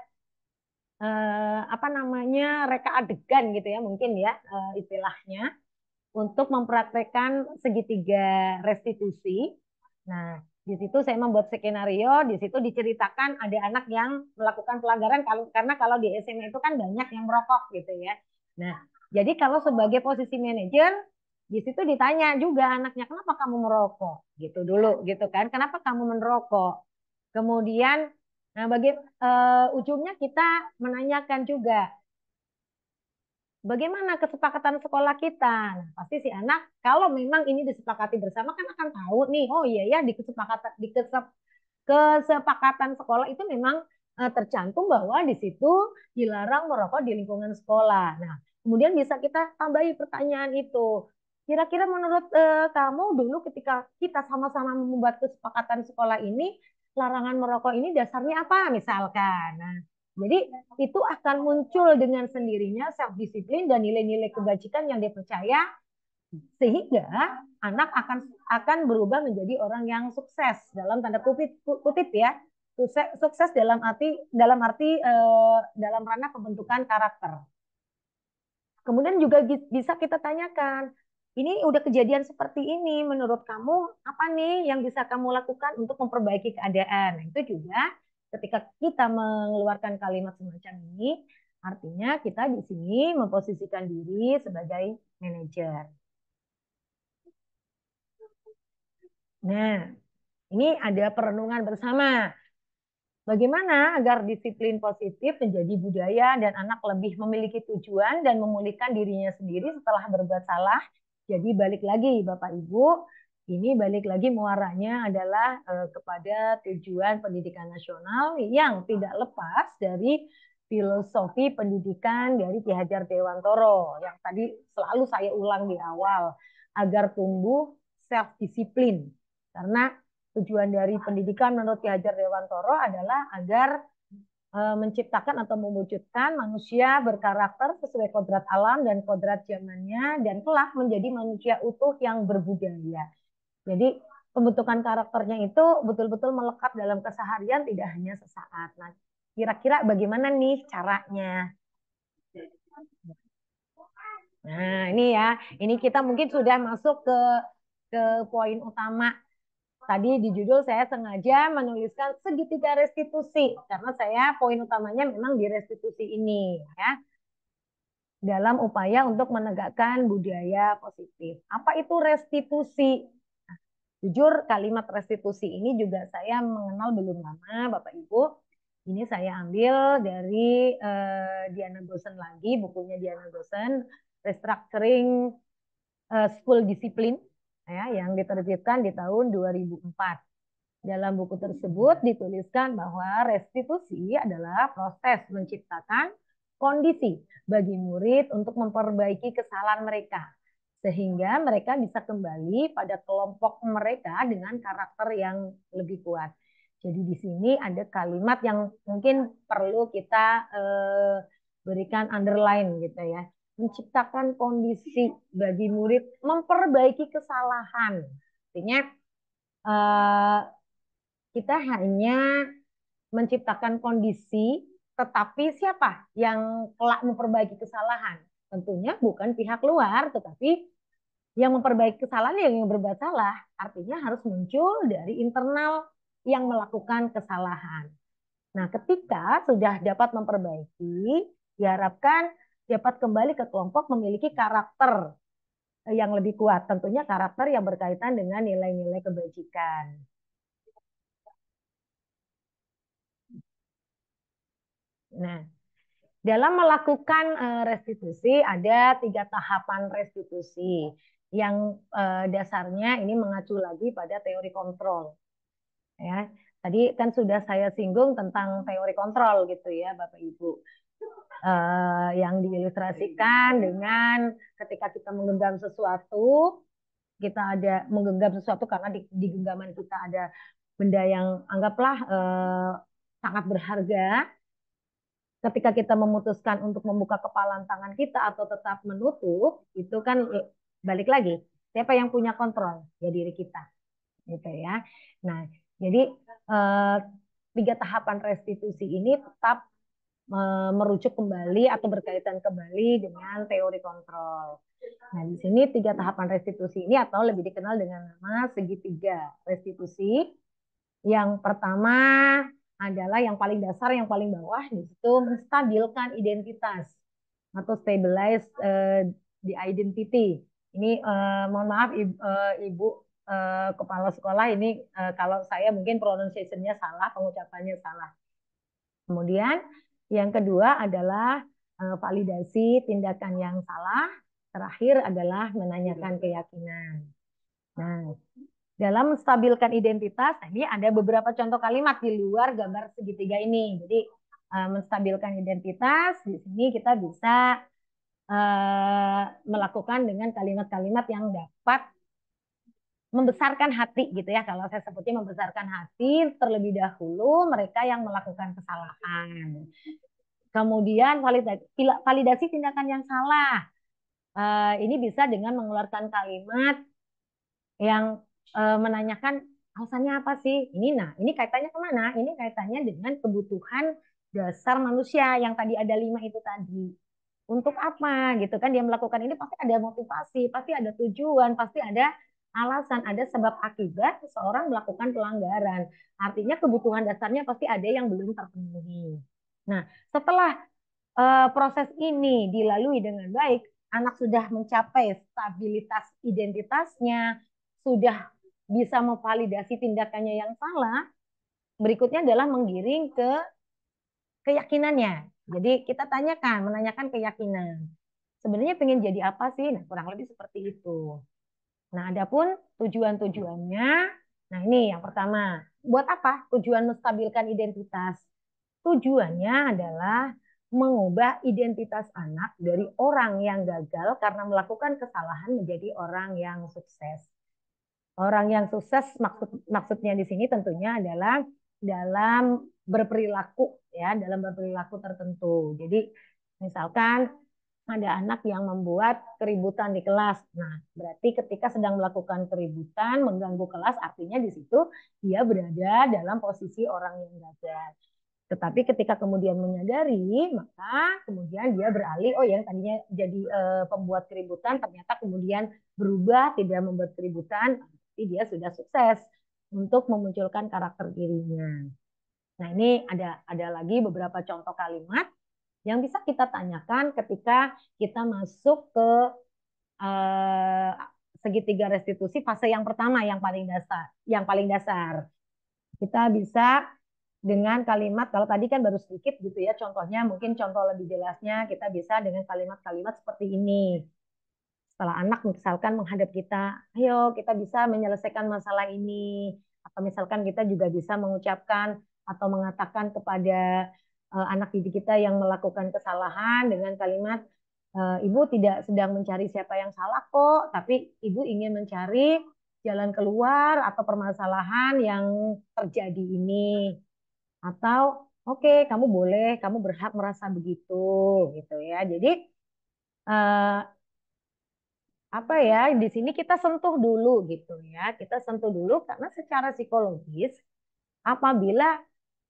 Speaker 2: apa namanya, reka adegan gitu ya, mungkin ya istilahnya, untuk mempraktekkan segitiga restitusi. Nah, di situ saya membuat skenario, di situ diceritakan ada anak yang melakukan pelanggaran karena kalau di SMA itu kan banyak yang merokok gitu ya. Nah, jadi kalau sebagai posisi manajer, di situ ditanya juga anaknya, kenapa kamu merokok? Gitu dulu gitu kan. Kenapa kamu merokok? Kemudian nah ujungnya kita menanyakan juga bagaimana kesepakatan sekolah kita? Nah, pasti si anak kalau memang ini disepakati bersama kan akan tahu nih, oh iya ya di kesepakatan sekolah itu memang tercantum bahwa di situ dilarang merokok di lingkungan sekolah. Nah, kemudian bisa kita tambahi pertanyaan itu. Kira-kira menurut kamu dulu ketika kita sama-sama membuat kesepakatan sekolah ini, larangan merokok ini dasarnya apa misalkan? Nah, jadi itu akan muncul dengan sendirinya self disiplin dan nilai-nilai kebajikan yang dipercaya, sehingga anak akan berubah menjadi orang yang sukses dalam tanda kutip ya, sukses dalam arti dalam ranah pembentukan karakter. Kemudian juga bisa kita tanyakan, ini udah kejadian seperti ini, menurut kamu apa nih yang bisa kamu lakukan untuk memperbaiki keadaan? Nah, itu juga ketika kita mengeluarkan kalimat semacam ini, artinya kita di sini memposisikan diri sebagai manajer. Nah, ini ada perenungan bersama. Bagaimana agar disiplin positif menjadi budaya dan anak lebih memiliki tujuan dan memulihkan dirinya sendiri setelah berbuat salah. Jadi balik lagi Bapak Ibu, ini balik lagi muaranya adalah kepada tujuan pendidikan nasional yang tidak lepas dari filosofi pendidikan dari Ki Hajar Dewantoro yang tadi selalu saya ulang di awal, agar tumbuh self disiplin. Karena tujuan dari pendidikan menurut Ki Hajar Dewantoro adalah agar menciptakan atau mewujudkan manusia berkarakter sesuai kodrat alam dan kodrat zamannya, dan kelak menjadi manusia utuh yang berbudaya. Jadi pembentukan karakternya itu betul-betul melekat dalam keseharian, tidak hanya sesaat. Nah, kira-kira bagaimana nih caranya? Nah, ini ya, ini kita mungkin sudah masuk ke poin utama. Tadi di judul saya sengaja menuliskan segitiga restitusi karena saya poin utamanya memang di restitusi ini ya. Dalam upaya untuk menegakkan budaya positif. Apa itu restitusi? Nah, jujur kalimat restitusi ini juga saya mengenal belum lama Bapak Ibu. Ini saya ambil dari Diana Gosen lagi, bukunya Diana Gosen, Restructuring School Discipline. ya, yang diterbitkan di tahun 2004. Dalam buku tersebut dituliskan bahwa restitusi adalah proses menciptakan kondisi bagi murid untuk memperbaiki kesalahan mereka, sehingga mereka bisa kembali pada kelompok mereka dengan karakter yang lebih kuat. Jadi di sini ada kalimat yang mungkin perlu kita berikan underline gitu ya. Menciptakan kondisi bagi murid memperbaiki kesalahan. Artinya kita hanya menciptakan kondisi, tetapi siapa yang kelak memperbaiki kesalahan? Tentunya bukan pihak luar, tetapi yang memperbaiki kesalahan yang berbuat salah. Artinya harus muncul dari internal yang melakukan kesalahan. Nah, ketika sudah dapat memperbaiki, diharapkan dapat kembali ke kelompok memiliki karakter yang lebih kuat. Tentunya karakter yang berkaitan dengan nilai-nilai kebajikan. Nah, dalam melakukan restitusi ada 3 tahapan restitusi yang dasarnya ini mengacu lagi pada teori kontrol. Ya, tadi kan sudah saya singgung tentang teori kontrol gitu ya, Bapak Ibu. Yang diilustrasikan dengan ketika kita menggenggam sesuatu, kita ada menggenggam sesuatu karena di genggaman kita ada benda yang anggaplah sangat berharga. Ketika kita memutuskan untuk membuka kepalan tangan kita atau tetap menutup, itu kan balik lagi, siapa yang punya kontrol? Ya diri kita, gitu ya. Nah, jadi 3 tahapan restitusi ini tetap merujuk kembali atau berkaitan kembali dengan teori kontrol. Nah, di sini 3 tahapan restitusi ini atau lebih dikenal dengan nama segitiga restitusi. Yang pertama adalah yang paling dasar, yang paling bawah, di situ menstabilkan identitas atau stabilize the identity. Ini mohon maaf Ibu kepala sekolah, ini kalau saya mungkin pronunciation-nya salah, pengucapannya salah. Kemudian yang kedua adalah validasi tindakan yang salah. Terakhir adalah menanyakan keyakinan. Nah, dalam menstabilkan identitas, ini ada beberapa contoh kalimat di luar gambar segitiga ini. Jadi menstabilkan identitas, di sini kita bisa melakukan dengan kalimat-kalimat yang dapat membesarkan hati gitu ya. Kalau saya sebutnya membesarkan hati terlebih dahulu mereka yang melakukan kesalahan. Kemudian validasi tindakan yang salah. Ini bisa dengan mengeluarkan kalimat yang menanyakan alasannya apa sih? Ini kaitannya kemana? Ini kaitannya dengan kebutuhan dasar manusia yang tadi ada 5 itu tadi. Untuk apa gitu kan dia melakukan ini, pasti ada motivasi, pasti ada tujuan, pasti ada alasan, ada sebab akibat seseorang melakukan pelanggaran. Artinya kebutuhan dasarnya pasti ada yang belum terpenuhi. Nah, setelah proses ini dilalui dengan baik, anak sudah mencapai stabilitas identitasnya, sudah bisa memvalidasi tindakannya yang salah, berikutnya adalah menggiring ke keyakinannya. Jadi kita menanyakan keyakinan. Sebenarnya pengen jadi apa sih? Nah, kurang lebih seperti itu. Nah, adapun tujuan-tujuannya, nah ini yang pertama. Buat apa tujuan menstabilkan identitas? Tujuannya adalah mengubah identitas anak dari orang yang gagal karena melakukan kesalahan menjadi orang yang sukses. Orang yang sukses maksudnya di sini tentunya adalah dalam berperilaku ya, dalam berperilaku tertentu. Jadi misalkan ada anak yang membuat keributan di kelas. Nah, berarti ketika sedang melakukan keributan, mengganggu kelas, artinya di situ dia berada dalam posisi orang yang gagal. Tetapi ketika kemudian menyadari, maka kemudian dia beralih, oh yang tadinya jadi pembuat keributan, ternyata kemudian berubah, tidak membuat keributan, berarti dia sudah sukses untuk memunculkan karakter dirinya. Nah, ini ada lagi beberapa contoh kalimat yang bisa kita tanyakan ketika kita masuk ke segitiga restitusi fase yang pertama, yang paling dasar. Kita bisa dengan kalimat, kalau tadi kan baru sedikit gitu ya contohnya, mungkin contoh lebih jelasnya kita bisa dengan kalimat-kalimat seperti ini. Setelah anak misalkan menghadap kita, ayo kita bisa menyelesaikan masalah ini. Atau misalkan kita juga bisa mengucapkan atau mengatakan kepada anak didik kita yang melakukan kesalahan dengan kalimat, Ibu tidak sedang mencari siapa yang salah kok, tapi Ibu ingin mencari jalan keluar atau permasalahan yang terjadi ini. Atau oke, kamu boleh, kamu berhak merasa begitu gitu ya. Jadi eh, apa ya, di sini kita sentuh dulu gitu ya. Kita sentuh dulu karena secara psikologis apabila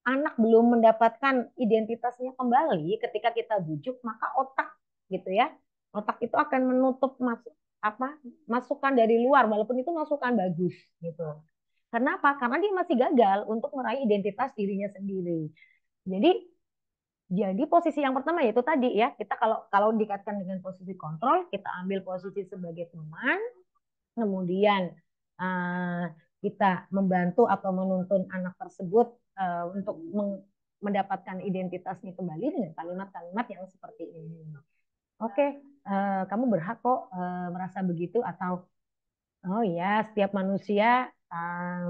Speaker 2: anak belum mendapatkan identitasnya kembali ketika kita bujuk, maka otak gitu ya. Otak itu akan menutup masukan dari luar walaupun itu masukan bagus gitu. Kenapa? Karena dia masih gagal untuk meraih identitas dirinya sendiri. Jadi posisi yang pertama yaitu tadi ya, kita kalau kalau dikaitkan dengan posisi kontrol, kita ambil posisi sebagai teman, kemudian uh, kita membantu atau menuntun anak tersebut untuk mendapatkan identitasnya kembali dengan kalimat-kalimat yang seperti ini. Oke, kamu berhak kok merasa begitu, atau oh ya, setiap manusia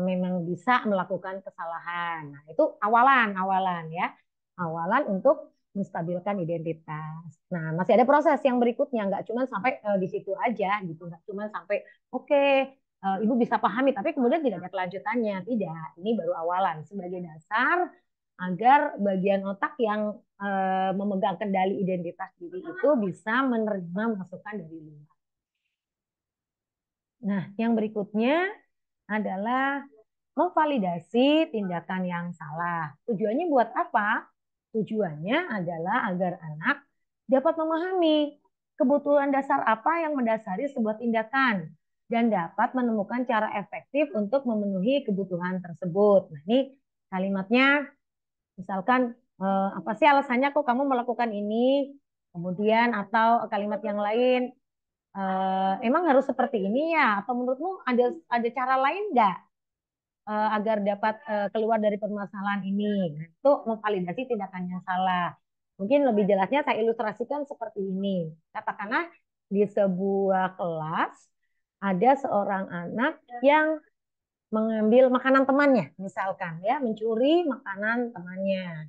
Speaker 2: memang bisa melakukan kesalahan. Nah, itu awalan ya. Awalan untuk menstabilkan identitas. Nah, masih ada proses yang berikutnya, nggak cuma sampai di situ aja gitu, nggak cuma sampai oke, ibu bisa pahami, tapi kemudian tidak ada kelanjutannya. Tidak, ini baru awalan sebagai dasar agar bagian otak yang memegang kendali identitas diri itu bisa menerima masukan dari luar. Nah, yang berikutnya adalah memvalidasi tindakan yang salah. Tujuannya buat apa? Tujuannya adalah agar anak dapat memahami kebutuhan dasar apa yang mendasari sebuah tindakan dan dapat menemukan cara efektif untuk memenuhi kebutuhan tersebut. Nah, ini kalimatnya misalkan apa sih alasannya kok kamu melakukan ini? Kemudian atau kalimat yang lain, emang harus seperti ini ya? Atau menurutmu ada cara lain nggak agar dapat keluar dari permasalahan ini? Nah, itu memvalidasi tindakan yang salah. Mungkin lebih jelasnya saya ilustrasikan seperti ini. Katakanlah di sebuah kelas ada seorang anak yang mengambil makanan temannya, misalkan ya, mencuri makanan temannya.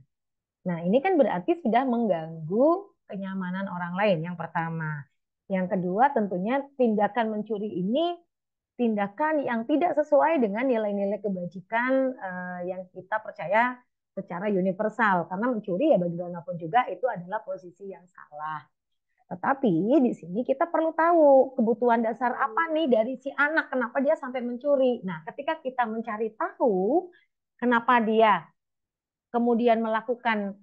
Speaker 2: Nah, ini kan berarti sudah mengganggu kenyamanan orang lain yang pertama. Yang kedua, tentunya tindakan mencuri ini tindakan yang tidak sesuai dengan nilai-nilai kebajikan yang kita percaya secara universal. Karena mencuri ya bagaimanapun juga itu adalah posisi yang salah. Tetapi di sini kita perlu tahu kebutuhan dasar apa nih dari si anak, kenapa dia sampai mencuri. Nah, ketika kita mencari tahu kenapa dia kemudian melakukan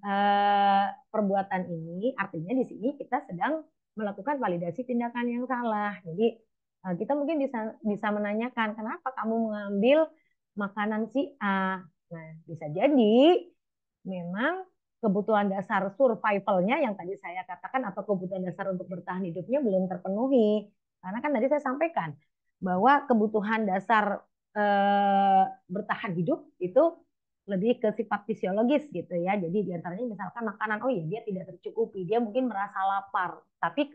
Speaker 2: perbuatan ini, artinya di sini kita sedang melakukan validasi tindakan yang salah. Jadi kita mungkin bisa menanyakan kenapa kamu mengambil makanan si A. Nah, bisa jadi memang kebutuhan dasar survivalnya yang tadi saya katakan atau kebutuhan dasar untuk bertahan hidupnya belum terpenuhi. Karena kan tadi saya sampaikan bahwa kebutuhan dasar bertahan hidup itu lebih ke sifat fisiologis gitu ya. Jadi diantaranya misalkan makanan, oh ya dia tidak tercukupi, dia mungkin merasa lapar, tapi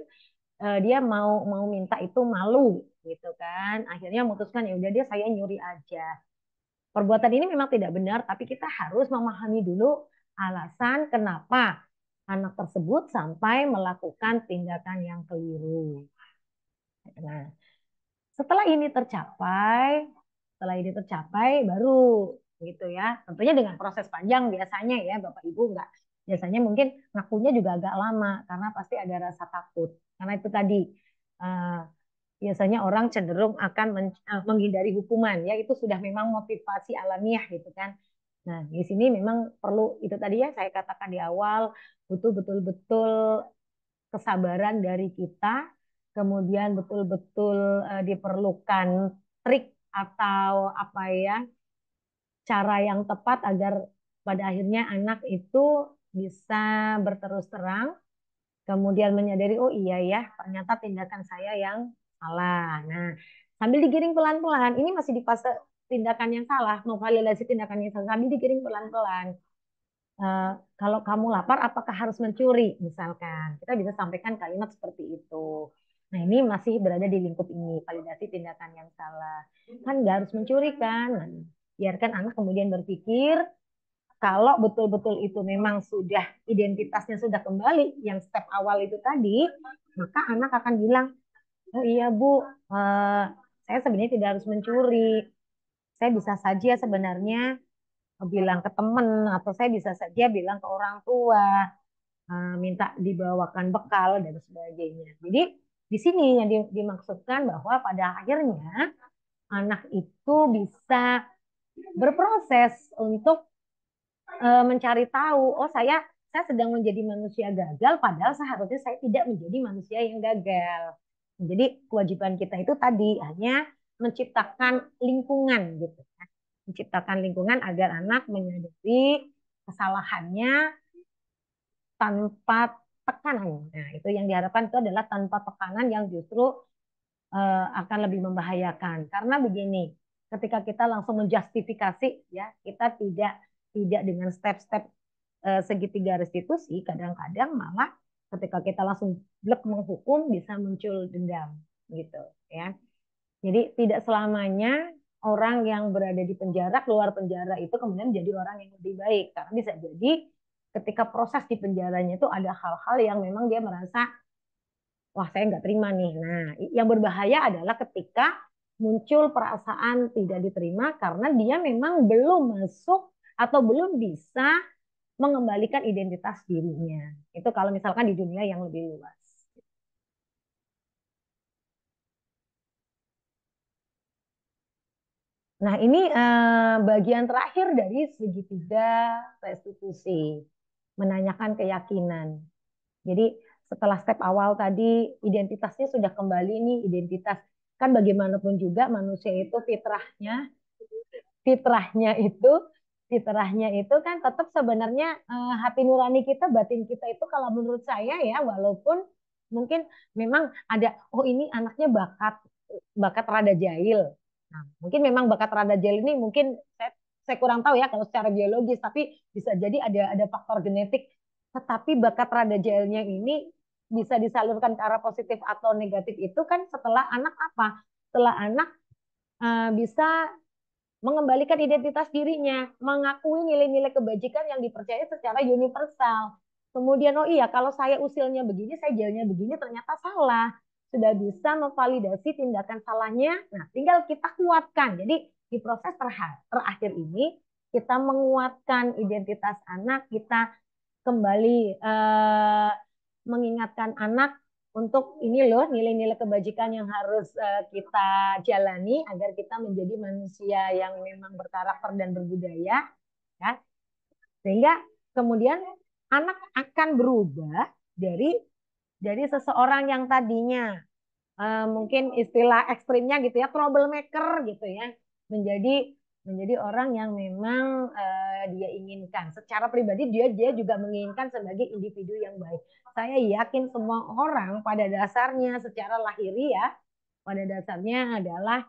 Speaker 2: dia mau minta itu malu gitu kan. Akhirnya memutuskan ya udah dia saya nyuri aja. Perbuatan ini memang tidak benar, tapi kita harus memahami dulu alasan kenapa anak tersebut sampai melakukan tindakan yang keliru. Nah, setelah ini tercapai baru gitu ya. Tentunya dengan proses panjang biasanya ya Bapak Ibu, enggak. Biasanya mungkin ngakunya juga agak lama karena pasti ada rasa takut. Karena itu tadi biasanya orang cenderung akan menghindari hukuman ya, itu sudah memang motivasi alamiah gitu kan. Nah, di sini memang perlu itu tadi ya saya katakan di awal, butuh betul-betul kesabaran dari kita, kemudian betul-betul diperlukan trik atau apa ya, cara yang tepat agar pada akhirnya anak itu bisa berterus terang, kemudian menyadari oh iya ya ternyata tindakan saya yang salah. Nah, sambil digiring pelan-pelan, ini masih di fase tindakan yang salah, memvalidasi tindakan yang salah, sambil digiring pelan-pelan. Kalau kamu lapar, apakah harus mencuri? Misalkan kita bisa sampaikan kalimat seperti itu. Nah, ini masih berada di lingkup ini, validasi tindakan yang salah. Kan nggak harus mencuri kan. Nah, biarkan anak kemudian berpikir, kalau betul-betul itu memang sudah identitasnya sudah kembali, yang step awal itu tadi, maka anak akan bilang, oh iya Bu, saya sebenarnya tidak harus mencuri. Saya bisa saja sebenarnya bilang ke teman, atau saya bisa saja bilang ke orang tua, minta dibawakan bekal dan sebagainya. Jadi di sini yang dimaksudkan bahwa pada akhirnya anak itu bisa berproses untuk mencari tahu, oh saya sedang menjadi manusia gagal, padahal seharusnya saya tidak menjadi manusia yang gagal. Jadi kewajiban kita itu tadi hanya menciptakan lingkungan gitu, menciptakan lingkungan agar anak menyadari kesalahannya tanpa tekanan. Nah, itu yang diharapkan itu adalah tanpa tekanan yang justru akan lebih membahayakan. Karena begini, ketika kita langsung menjustifikasi, ya kita tidak dengan step-step segitiga restitusi, kadang-kadang malah ketika kita langsung blek menghukum bisa muncul dendam gitu ya. Jadi tidak selamanya orang yang berada di penjara keluar penjara itu kemudian menjadi orang yang lebih baik, karena bisa jadi ketika proses di penjaranya itu ada hal-hal yang memang dia merasa wah saya nggak terima nih. Nah, yang berbahaya adalah ketika muncul perasaan tidak diterima karena dia memang belum masuk atau belum bisa mengembalikan identitas dirinya. Itu kalau misalkan di dunia yang lebih luas. Nah, ini bagian terakhir dari segitiga restitusi, menanyakan keyakinan. Jadi setelah step awal tadi identitasnya sudah kembali nih, identitas kan bagaimanapun juga manusia itu fitrahnya itu fitrahnya itu kan tetap sebenarnya hati nurani kita, batin kita itu kalau menurut saya ya, walaupun mungkin memang ada oh ini anaknya bakat bakat rada jahil. Nah, mungkin memang bakat rada jahil ini mungkin saya kurang tahu ya kalau secara biologis, tapi bisa jadi ada faktor genetik. Tetapi bakat rada jahilnya ini bisa disalurkan ke arah positif atau negatif itu kan setelah anak apa? Setelah anak bisa mengembalikan identitas dirinya, mengakui nilai-nilai kebajikan yang dipercaya secara universal. Kemudian, oh iya, kalau saya usilnya begini, saya jalannya begini, ternyata salah. Sudah bisa memvalidasi tindakan salahnya, nah tinggal kita kuatkan. Jadi di proses terakhir ini, kita menguatkan identitas anak, kita kembali mengingatkan anak untuk ini loh nilai-nilai kebajikan yang harus kita jalani agar kita menjadi manusia yang memang berkarakter dan berbudaya, ya. Sehingga kemudian anak akan berubah dari seseorang yang tadinya mungkin istilah ekstrimnya gitu ya, troublemaker gitu ya, menjadi orang yang memang dia inginkan. Secara pribadi dia juga menginginkan sebagai individu yang baik. Saya yakin semua orang pada dasarnya secara lahiriah pada dasarnya adalah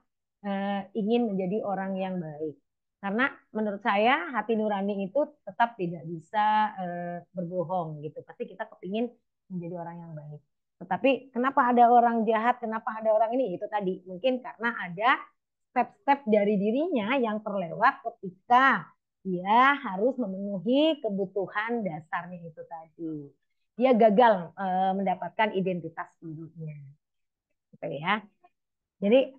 Speaker 2: ingin menjadi orang yang baik. Karena menurut saya hati nurani itu tetap tidak bisa berbohong gitu. Pasti kita kepingin menjadi orang yang baik. Tetapi kenapa ada orang jahat, kenapa ada orang ini? Itu tadi mungkin karena ada step-step dari dirinya yang terlewat ketika dia harus memenuhi kebutuhan dasarnya itu tadi. Dia gagal mendapatkan identitas dirinya. Gitu ya. Jadi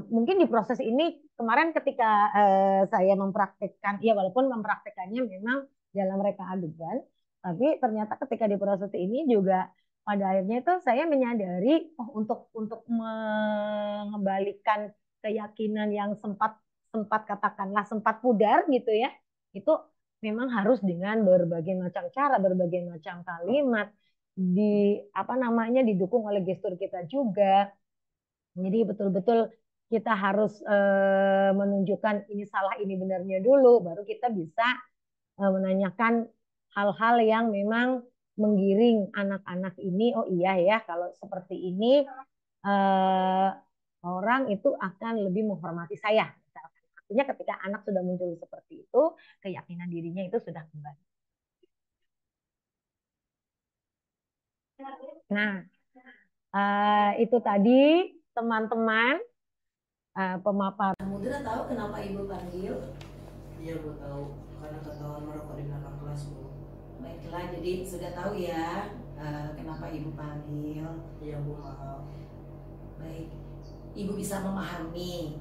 Speaker 2: mungkin di proses ini kemarin ketika saya mempraktikkan, ya walaupun mempraktikannya memang dalam reka adegan, tapi ternyata ketika di proses ini juga pada akhirnya itu saya menyadari oh, untuk mengembalikan keyakinan yang sempat sempat katakanlah sempat pudar gitu ya, itu memang harus dengan berbagai macam cara, berbagai macam kalimat di apa namanya didukung oleh gestur kita juga. Jadi betul-betul kita harus menunjukkan ini salah, ini benarnya dulu, baru kita bisa menanyakan hal-hal yang memang menggiring anak-anak ini. Oh iya ya, kalau seperti ini eh, orang itu akan lebih menghormati saya. Artinya ketika anak sudah muncul seperti itu, keyakinan dirinya itu sudah kembali. Nah, Itu tadi teman-teman pemaparan.
Speaker 4: Samudra tahu kenapa Ibu panggil?
Speaker 5: Iya Bu, tahu. Karena ketahuan merokok di belakang kelas Bu.
Speaker 4: Baiklah, jadi sudah tahu ya kenapa Ibu panggil.
Speaker 5: Iya Bu, maaf.
Speaker 4: Baik, Ibu bisa memahami.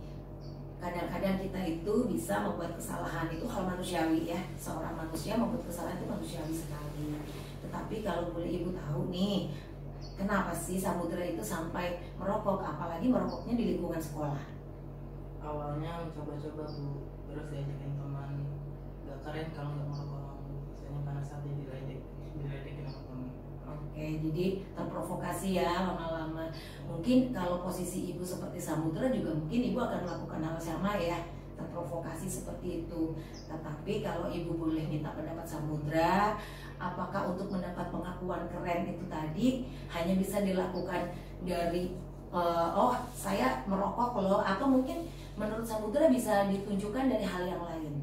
Speaker 4: Kadang-kadang kita itu bisa membuat kesalahan, itu hal manusiawi ya. Seorang manusia membuat kesalahan itu manusiawi sekali. Tetapi kalau boleh Ibu tahu nih, kenapa sih Samudra itu sampai merokok, apalagi merokoknya di lingkungan sekolah?
Speaker 5: Awalnya mencoba-coba Bu, terus diajakin teman. Gak keren kalau nggak merokok Bu. Soalnya pada saat diledekin sama teman.
Speaker 4: Oke, jadi terprovokasi ya lama-lama. Mungkin kalau posisi Ibu seperti Samudra juga mungkin Ibu akan melakukan hal sama ya, terprovokasi seperti itu. Tetapi kalau Ibu boleh minta pendapat Samudra, apakah untuk mendapat pengakuan keren itu tadi hanya bisa dilakukan dari oh saya merokok loh, atau mungkin menurut Samudra bisa ditunjukkan dari hal yang lain?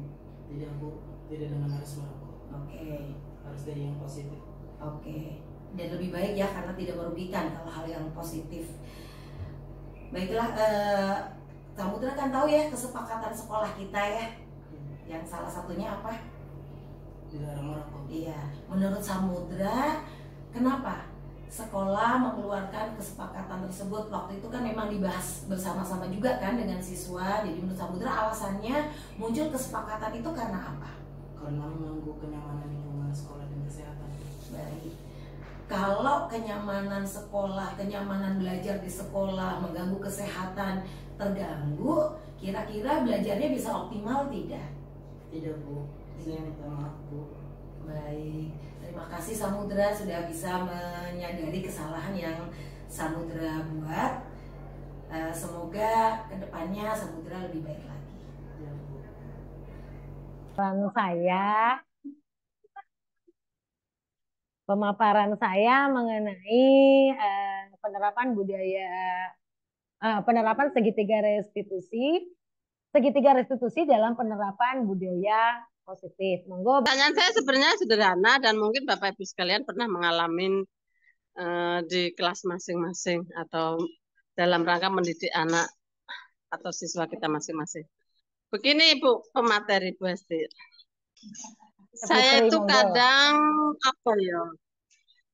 Speaker 5: Tidak Bu, tidak dengan harus merokok.
Speaker 4: Oke.
Speaker 5: Harus dari yang positif.
Speaker 4: Oke, dan lebih baik ya karena tidak merugikan kalau hal yang positif. Baiklah, Samudra kan tahu ya kesepakatan sekolah kita ya, yang salah satunya apa?
Speaker 5: Dilarang merokok.
Speaker 4: Iya, menurut Samudra kenapa sekolah mengeluarkan kesepakatan tersebut? Waktu itu kan memang dibahas bersama-sama juga kan dengan siswa. Jadi menurut Samudra alasannya muncul kesepakatan itu karena apa?
Speaker 5: Karena mengganggu kenyamanan lingkungan sekolah dan kesehatan.
Speaker 4: Baik. Kalau kenyamanan sekolah, kenyamanan belajar di sekolah mengganggu kesehatan, terganggu, kira-kira belajarnya bisa optimal tidak?
Speaker 5: Tidak Bu, saya minta maaf Bu.
Speaker 4: Baik, terima kasih Samudra sudah bisa menyadari kesalahan yang Samudra buat. Semoga kedepannya Samudra lebih baik lagi.
Speaker 5: Ya Bu.
Speaker 2: Pemaparan saya mengenai penerapan segitiga restitusi dalam penerapan budaya positif. Monggo.
Speaker 1: Pertanyaan saya sebenarnya sederhana dan mungkin Bapak Ibu sekalian pernah mengalami di kelas masing-masing atau dalam rangka mendidik anak atau siswa kita masing-masing. Begini Ibu pemateri Bu Hesti. Saya itu kadang apa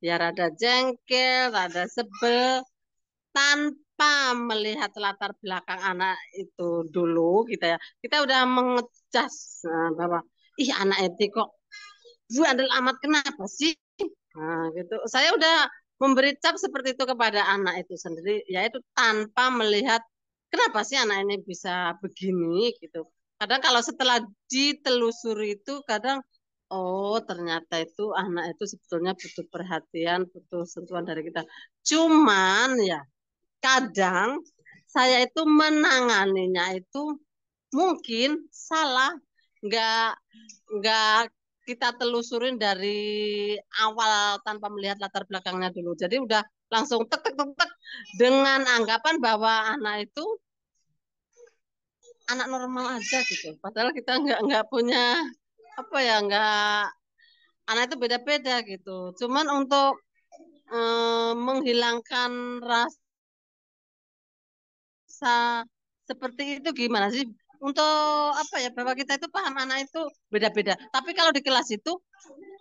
Speaker 1: ya rada jengkel, rada sebel tanpa melihat latar belakang anak itu dulu kita ya. Kita udah mengecas bahwa ih anak itu kok bandel amat kenapa sih? Nah, gitu. Saya udah memberi cap seperti itu kepada anak itu sendiri, yaitu tanpa melihat kenapa sih anak ini bisa begini gitu. Kadang kalau setelah ditelusuri itu kadang oh ternyata itu anak itu sebetulnya butuh perhatian, butuh sentuhan dari kita. Cuman ya kadang saya itu menanganinya itu mungkin salah, nggak kita telusurin dari awal tanpa melihat latar belakangnya dulu. Jadi udah langsung tek tek tek, tek dengan anggapan bahwa anak itu anak normal aja gitu. Padahal kita nggak punya apa ya nggak anak itu beda-beda gitu. Cuman untuk menghilangkan rasa seperti itu gimana sih? Untuk apa ya bahwa kita itu paham anak itu beda-beda. Tapi kalau di kelas itu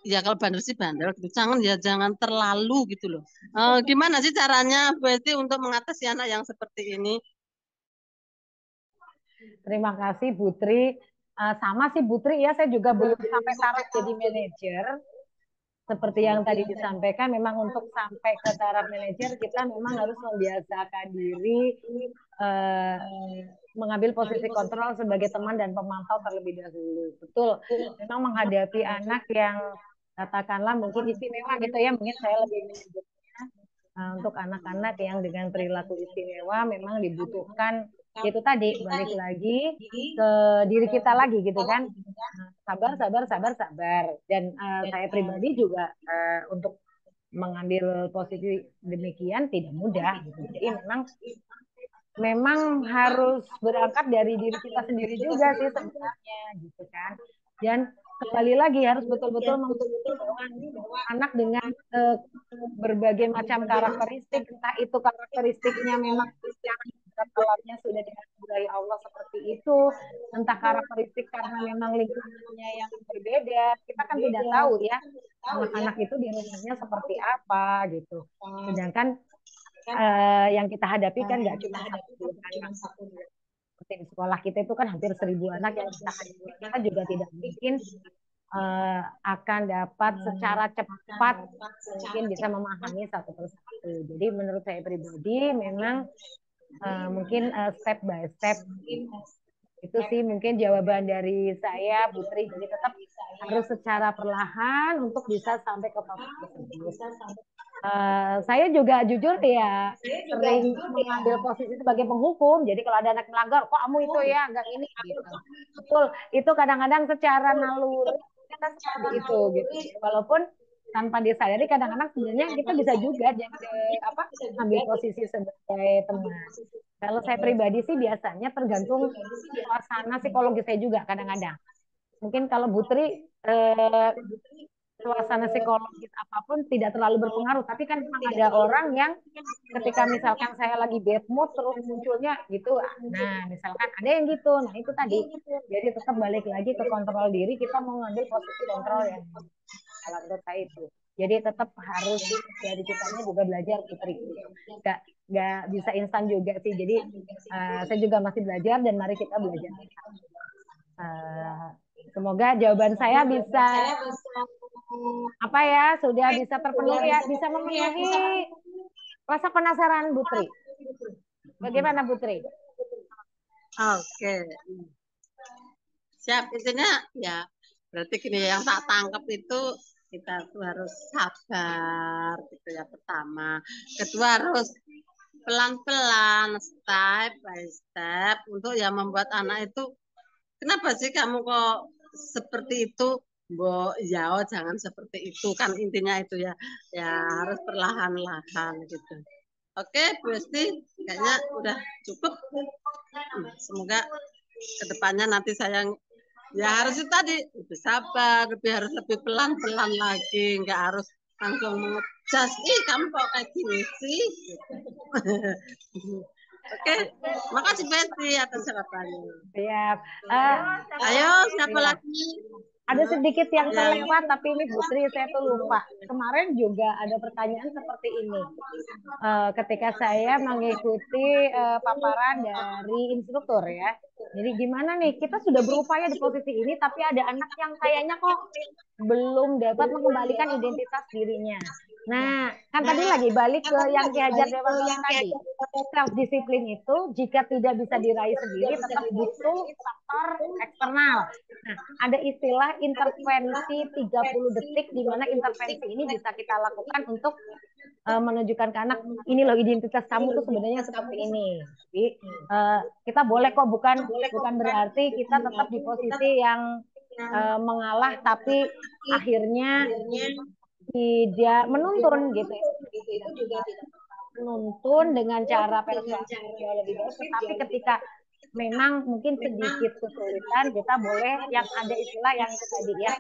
Speaker 1: ya kalau bandel sih bandel gitu. Jangan terlalu gitu loh. Gimana sih caranya berarti untuk mengatasi anak yang seperti ini?
Speaker 2: Terima kasih Putri. Sama sih Putri ya, saya juga belum sampai taraf jadi manajer. Seperti yang tadi disampaikan, memang untuk sampai ke taraf manajer kita memang harus membiasakan diri mengambil posisi kontrol sebagai teman dan pemantau terlebih dahulu. Betul, memang menghadapi anak yang katakanlah mungkin istimewa gitu ya, mungkin saya lebih menyebutnya untuk anak-anak yang dengan perilaku istimewa memang dibutuhkan itu tadi balik lagi ke diri kita lagi gitu kan, sabar dan saya pribadi juga untuk mengambil posisi demikian tidak mudah gitu. Jadi memang harus berangkat dari diri kita sendiri juga sih sebenarnya gitu kan. Dan kembali lagi harus betul-betul memahami bahwa anak dengan berbagai macam karakteristik, entah itu karakteristiknya memang alamnya sudah dianugerai Allah seperti itu, entah karakteristik karena memang lingkungannya yang berbeda, kita kan tidak tahu ya anak-anak itu di rumahnya seperti apa gitu. Sedangkan yang kita hadapi kan nggak cuma satu dua anak. Seperti di sekolah kita itu kan hampir 1.000 anak yang kita hadapi. Kita juga tidak mungkin akan dapat secara cepat mungkin bisa memahami satu persatu. Jadi menurut saya pribadi memang mungkin step by step itu sih mungkin jawaban dari saya, Putri. Jadi tetap harus secara perlahan untuk bisa sampai ke fase tersebut. Saya juga jujur ya sering mengambil posisi sebagai penghukum. Jadi kalau ada anak melanggar, kok kamu itu ya nggak ini gitu. Betul, itu kadang-kadang secara naluri kita seperti itu gitu. Walaupun tanpa disadari kadang-kadang sebenarnya kita bisa juga jadi ambil posisi sebagai teman. Kalau saya pribadi sih biasanya tergantung suasana psikologis saya juga kadang-kadang. Mungkin kalau Putri suasana psikologis apapun tidak terlalu berpengaruh, tapi kan memang ada orang yang ketika misalkan saya lagi bad mood terus munculnya gitu, nah misalkan ada yang gitu, nah itu tadi, jadi tetap balik lagi ke kontrol diri, kita mau ngambil posisi kontrol yang kalau menurut saya itu, jadi tetap harus dari kitanya juga belajar Putri, nggak bisa instan juga sih, jadi saya juga masih belajar dan mari kita belajar. Semoga jawaban saya bisa sudah bisa terpenuhi ya, bisa memenuhi rasa penasaran Putri. Bagaimana Putri?
Speaker 1: Oke. Siap, intinya ya berarti gini, yang tak tangkap itu kita tuh harus sabar gitu ya pertama. Kedua harus pelan-pelan, step by step untuk yang membuat anak itu, kenapa sih kamu kok seperti itu? Ya, jangan seperti itu kan intinya itu ya. Ya harus perlahan-lahan gitu. Oke, Bu Esti, kayaknya udah cukup. Semoga kedepannya nanti saya ya harus itu tadi lebih sabar, harus lebih pelan-pelan lagi, nggak harus langsung mengejas. Kamu kok kayak gini sih? Oke, makasih Besti atas jawabannya.
Speaker 2: Siap.
Speaker 1: Ayo, siapa lagi?
Speaker 2: Ada sedikit yang terlewat, tapi ini Putri saya tuh lupa. Kemarin juga ada pertanyaan seperti ini. Ketika saya mengikuti paparan dari instruktur ya. Jadi gimana nih, kita sudah berupaya di posisi ini, tapi ada anak yang kayaknya kok belum dapat mengembalikan identitas dirinya. Nah, kan tadi lagi balik ke yang Ki Hajar Dewantara tadi. Self disiplin itu jika tidak bisa diraih sendiri tetap butuh faktor eksternal. Nah, ada istilah intervensi 30 detik di mana intervensi ini bisa kita lakukan untuk menunjukkan ke anak ini loh identitas kamu tuh sebenarnya seperti ini. Jadi kita boleh kok bukan berarti kita tetap di posisi yang mengalah tapi akhirnya tidak menuntun gitu. Itu juga tidak menuntun dengan cara persuasif yang lebih baik, tetapi ketika memang mungkin sedikit kesulitan, kita boleh yang ada istilah yang itu tadi ya,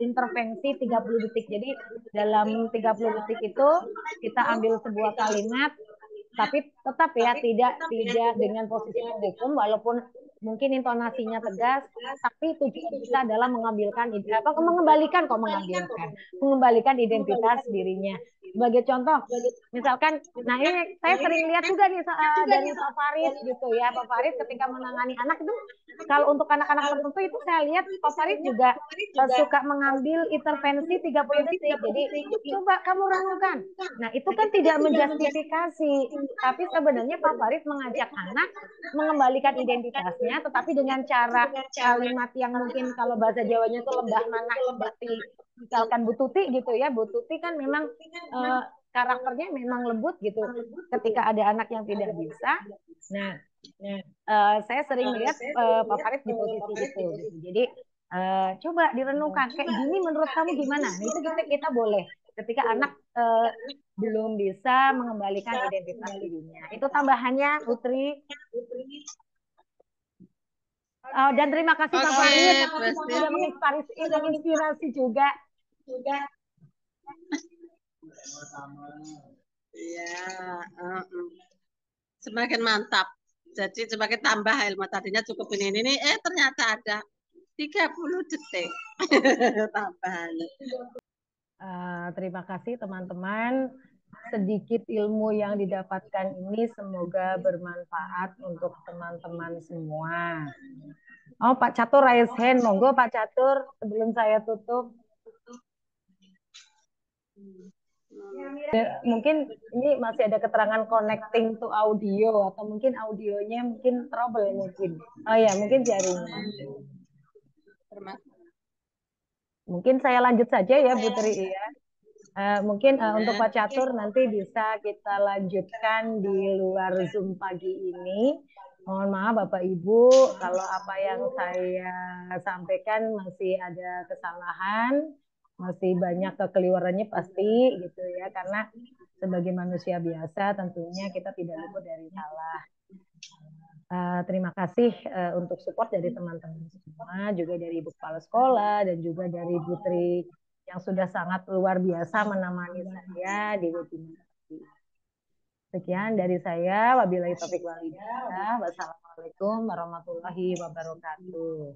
Speaker 2: intervensi 30 detik. Jadi dalam 30 detik itu kita ambil sebuah kalimat, tapi tetap ya tidak dengan posisi menghukum, walaupun mungkin intonasinya tegas, tapi tujuan kita adalah mengembalikan identitas dirinya. Sebagai contoh, misalkan, nah ini saya sering lihat juga nih dari Pak Farid gitu ya, Pak Farid ketika menangani anak itu, kalau untuk anak-anak tertentu itu saya lihat Pak Farid juga suka mengambil intervensi 30 detik. Jadi coba kamu renungkan. Nah itu kan tidak menjustifikasi, tapi sebenarnya Pak Farid mengajak anak mengembalikan identitasnya, tetapi dengan cara kalimat yang mungkin kalau bahasa Jawanya itu lembah manah seperti misalkan Bu Tuti gitu ya. Bu Tuti kan memang karakternya memang lembut gitu. Ketika ada anak yang tidak bisa, nah saya sering lihat Pak Farid di posisi itu. Gitu. Jadi coba direnungkan kayak gini menurut kamu gimana? Nah, itu kita boleh ketika anak belum bisa mengembalikan identitas dirinya. Itu tambahannya Putri. Dan terima kasih Pak
Speaker 1: Oke,
Speaker 2: Farid
Speaker 1: Presti.
Speaker 2: sudah menginspirasi juga.
Speaker 1: Iya, semakin mantap. Jadi semakin tambah ilmu tadinya cukup ini, ternyata ada 30 detik tambahan.
Speaker 2: Terima kasih teman-teman. Sedikit ilmu yang didapatkan ini semoga bermanfaat untuk teman-teman semua. Oh, Pak Catur raise hand. Monggo Pak Catur sebelum saya tutup. Mungkin ini masih ada keterangan connecting to audio atau mungkin audionya mungkin trouble mungkin. Oh ya, mungkin jaringan. Mungkin saya lanjut saja ya Bu Tri ya. Mungkin untuk Pak Catur nanti bisa kita lanjutkan di luar Zoom pagi ini. Mohon maaf Bapak Ibu kalau apa yang saya sampaikan masih ada kesalahan, masih banyak kekeliruannya pasti gitu ya, karena sebagai manusia biasa tentunya kita tidak luput dari salah. Terima kasih untuk support dari teman-teman semua, juga dari Ibu Kepala Sekolah dan juga dari Bu Tri yang sudah sangat luar biasa menemani saya di webinar ini. Sekian dari saya. Wabillahi taufiq wal hidayah. Wassalamualaikum warahmatullahi wabarakatuh.